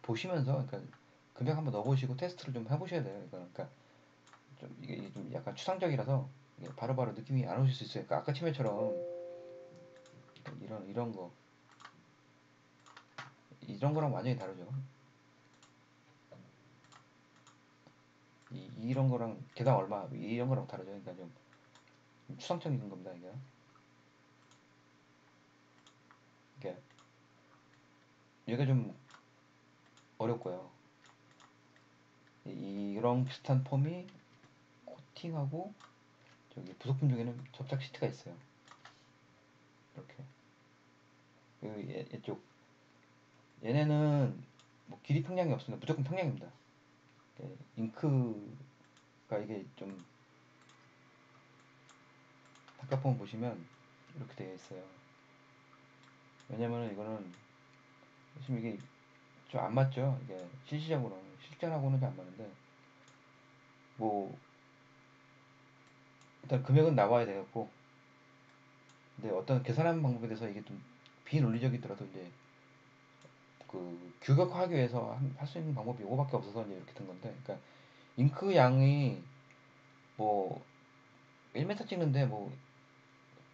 보시면서 그러니까 금액 한번 넣어보시고 테스트를 좀 해보셔야 돼요. 그러니까 좀 이게 좀 약간 추상적이라서 이게 바로바로 느낌이 안 오실 수 있어요. 그러니까 아까 치매처럼 이런 거 이런 거랑 완전히 다르죠. 이런 거랑 개당 얼마 이런 거랑 다르죠. 그러니까 좀 추상적인 겁니다. 이게 얘가 좀 어렵고요. 이런 비슷한 폼이 코팅하고 저기 부속품 중에는 접착 시트가 있어요. 이렇게 이쪽 얘네는 뭐 길이 평량이 없습니다. 무조건 평량입니다. 잉크가 이게 좀 단가폰 보시면 이렇게 되어 있어요. 왜냐면 이거는 지금 이게 좀 안 맞죠. 이게 실시적으로는 실전하고는 좀 안 맞는데 뭐 일단 금액은 나와야 되겠고 근데 어떤 계산하는 방법에 대해서 이게 좀 비논리적이더라도 이제 그 규격화하기 위해서 할 수 있는 방법이 이거밖에 없어서 이제 이렇게 된 건데 그러니까 잉크 양이 뭐 1m 찍는데 뭐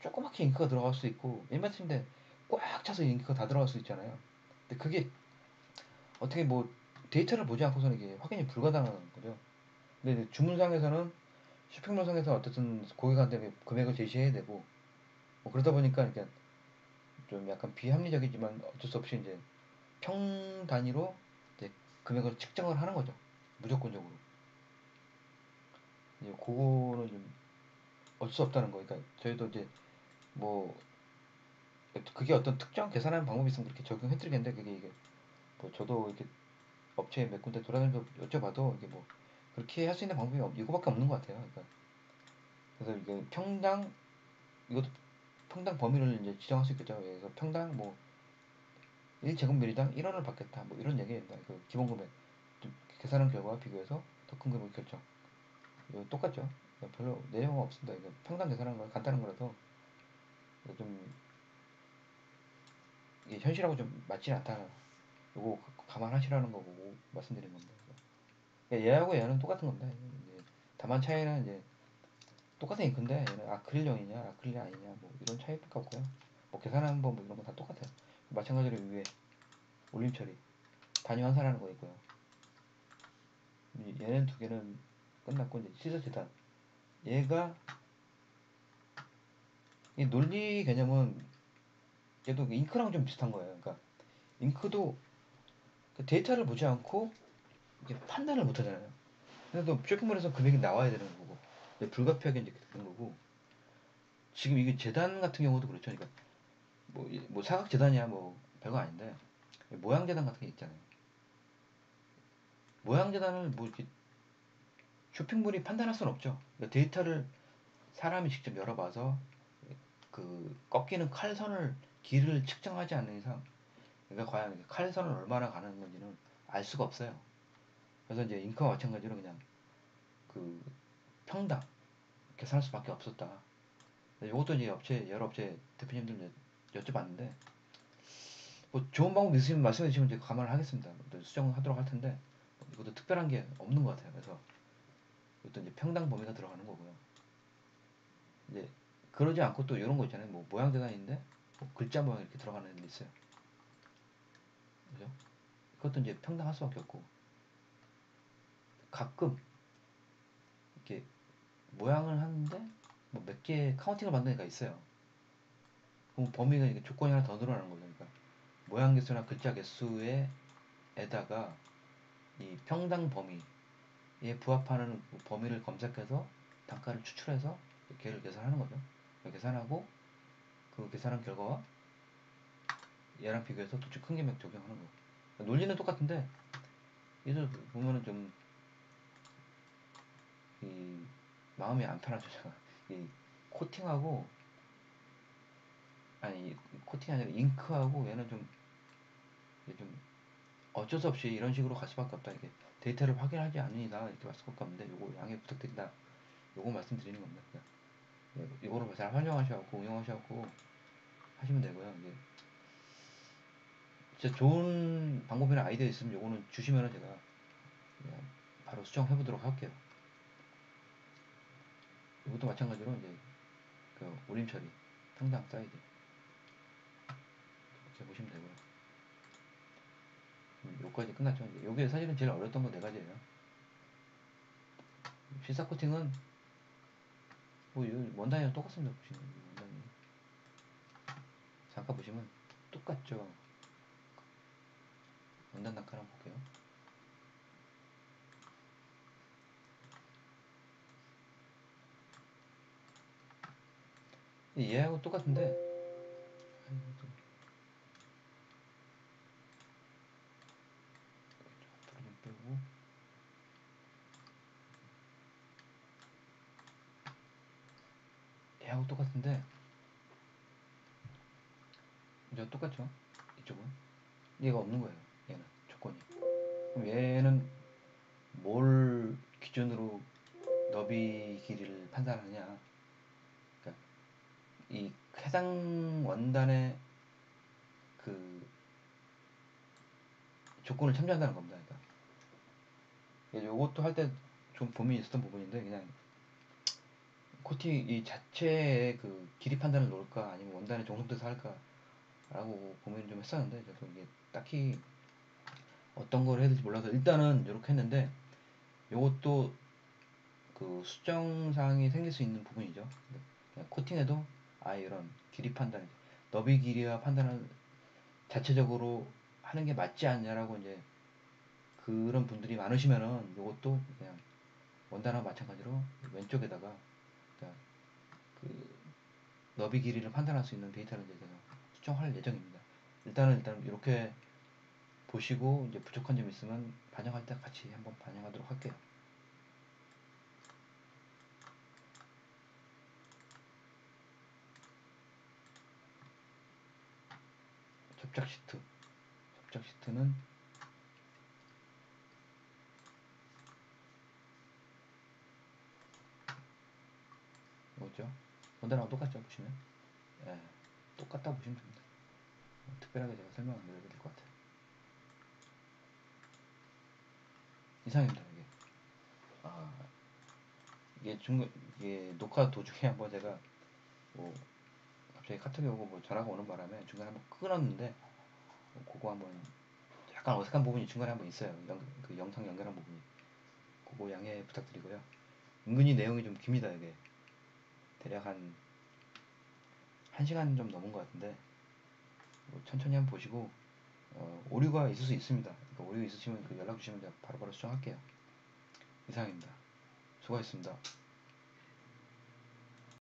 조그맣게 잉크가 들어갈 수 있고 1m인데 꽉 차서 잉크가 다 들어갈 수 있잖아요. 근데 그게 어떻게 뭐 데이터를 보지 않고서는 이게 확인이 불가능한 거죠. 근데 주문상에서는 쇼핑몰상에서 어쨌든 고객한테 금액을 제시해야 되고 뭐 그러다 보니까 이렇게 좀 약간 비합리적이지만 어쩔 수 없이 이제 평 단위로 이제 금액을 측정을 하는 거죠. 무조건적으로. 이제 그거는 좀 어쩔 수 없다는 거. 그러니까 저희도 이제 뭐 그게 어떤 특정 계산하는 방법이 있으면 그렇게 적용해드리겠는데 그게 이게 뭐 저도 이렇게 업체 몇 군데 돌아다니면서 여쭤봐도 이게 뭐 그렇게 할 수 있는 방법이 이거밖에 없는 것 같아요. 그러니까 그래서 이게 평당 이것도 평당 범위를 이제 지정할 수 있겠죠. 그래서 평당 뭐 1제곱미리당 1원을 받겠다. 뭐 이런 얘기입니다. 그 기본 금액 계산한 결과와 비교해서 더 큰 금액 결정. 이거 똑같죠. 별로 내용은 없습니다. 이거 평당 계산하는 거 간단한 거라서 좀 이게 현실하고 좀 맞지 않다. 요거 감안하시라는 거고 말씀드린 겁니다. 그러니까 얘하고 얘는 똑같은 겁니다. 이제 다만 차이는 이제 똑같은 잉크인데 얘는 아크릴용이냐 아크릴 아니냐 뭐 이런 차이밖에 없고요. 뭐 계산하는 법 뭐 이런 거 다 똑같아요. 마찬가지로 위에 올림 처리 단위 환산하는 거 있고요. 얘는 두 개는 끝났고 이제 시저 재단 얘가 이 논리 개념은 얘도 잉크랑 좀 비슷한 거예요. 그러니까 잉크도 그 데이터를 보지 않고 이게 판단을 못 하잖아요. 근데 또 쇼핑몰에서 금액이 나와야 되는 거고 불가피하게 이제 되는 거고 지금 이게 재단 같은 경우도 그렇죠. 그러니까 뭐 사각 재단이야 뭐 별거 아닌데 모양 재단 같은 게 있잖아요. 모양 재단을 뭐 이렇게 쇼핑몰이 판단할 수는 없죠. 그러니까 데이터를 사람이 직접 열어봐서 그 꺾이는 칼선을 길을 측정하지 않는 이상 그러니까 과연 칼선을 얼마나 가는 건지는 알 수가 없어요. 그래서 이제 잉크와 마찬가지로 그냥 그 평당 계산할 수밖에 없었다. 이것도 이제 여러 업체 대표님들 여쭤봤는데 뭐 좋은 방법 있으시면 말씀해 주시면 제가 감안을 하겠습니다. 또 수정하도록 할 텐데 이것도 특별한 게 없는 것 같아요. 그래서 이것도 이제 평당 범위가 들어가는 거고요. 이제 그러지 않고 또 이런 거 있잖아요. 뭐 모양 재단인데 뭐 글자 모양 이렇게 들어가는 애들 있어요. 그죠? 그것도 이제 평당할 수밖에 없고 가끔 이렇게 모양을 하는데 뭐 몇 개 카운팅을 받는 애가 있어요. 그럼 범위가 이게 조건이 하나 더 늘어나는 거죠. 그러니까 모양 개수나 글자 개수에 에다가 이 평당 범위 얘 부합하는 범위를 검색해서 단가를 추출해서 걔를 계산하는 거죠. 계산하고 그 계산한 결과와 얘랑 비교해서 도출 큰 금액 적용하는 거. 논리는 똑같은데 여기서 보면은 좀 이 마음이 안 편하죠. 제가 이 코팅하고 아니 코팅이 아니라 잉크하고 얘는 좀 어쩔 수 없이 이런 식으로 갈 수밖에 없다. 이게 데이터를 확인하지 않으니다 이렇게 갈 수밖에 없는데 요거 양해 부탁드린다. 요거 말씀드리는 겁니다. 이거를 잘 활용하셔갖고 응용하셔갖고 하시면 되고요. 이게 진짜 좋은 방법이나 아이디어 있으면 요거는 주시면은 제가 그냥 바로 수정해 보도록 할게요. 이것도 마찬가지로 이제 그 올림 처리, 평당 사이즈 이렇게 보시면 되고요. 요까지 끝났죠. 이제 요게 사실은 제일 어려웠던 거 네 가지예요. 실사 코팅은 뭐 원단이랑 똑같습니다. 보시면 원단이 잠깐 보시면 똑같죠. 원단 단가 한번 볼게요. 얘하고 똑같은데 앞으로 좀 빼고 얘하고 똑같은데 이제 똑같죠. 이쪽은 얘가 없는 거예요. 얘는 조건이. 그럼 얘는 뭘 기준으로 너비 길이를 판단하느냐? 그러니까 이 해당 원단의 그 조건을 참조한다는 겁니다. 그러니까 요것도 할 때 좀 고민이 있었던 부분인데 그냥 코팅 이 자체의 그 길이 판단을 놓을까 아니면 원단의 정성돼서 할까라고 고민을 좀 했었는데 그래서 이게 딱히 어떤 걸 해야 될지 몰라서 일단은 이렇게 했는데 요것도 그 수정 사항이 생길 수 있는 부분이죠. 그냥 코팅에도 아예 이런 길이 판단, 너비 길이와 판단을 자체적으로 하는 게 맞지 않냐라고 이제 그런 분들이 많으시면은 요것도 그냥 원단과 마찬가지로 왼쪽에다가 그러니까 그 너비 길이를 판단할 수 있는 데이터를 이제 제가 수정할 예정입니다. 일단 이렇게 보시고 이제 부족한 점 있으면 반영할 때 같이 한번 반영하도록 할게요. 접착 시트. 접착 시트는 뭐죠? 원단하고 똑같죠 보시면. 예, 똑같다 보시면 됩니다. 특별하게 제가 설명 안 드려도 것 같아요. 이상입니다 이게. 아 이게 이게 녹화 도중에 한번 제가 뭐 갑자기 카톡이 오고 뭐 전화가 오는 바람에 중간에 한번 끊었는데 그거 한번 약간 어색한 부분이 중간에 한번 있어요. 그 영상 연결한 부분이. 그거 양해 부탁드리고요. 은근히 내용이 좀 깁니다 이게. 대략 한 1시간 좀 넘은 것 같은데 뭐 천천히 한번 보시고 오류가 있을 수 있습니다. 그러니까 오류 있으시면 그 연락 주시면 제가 바로바로 수정할게요. 이상입니다. 수고하셨습니다.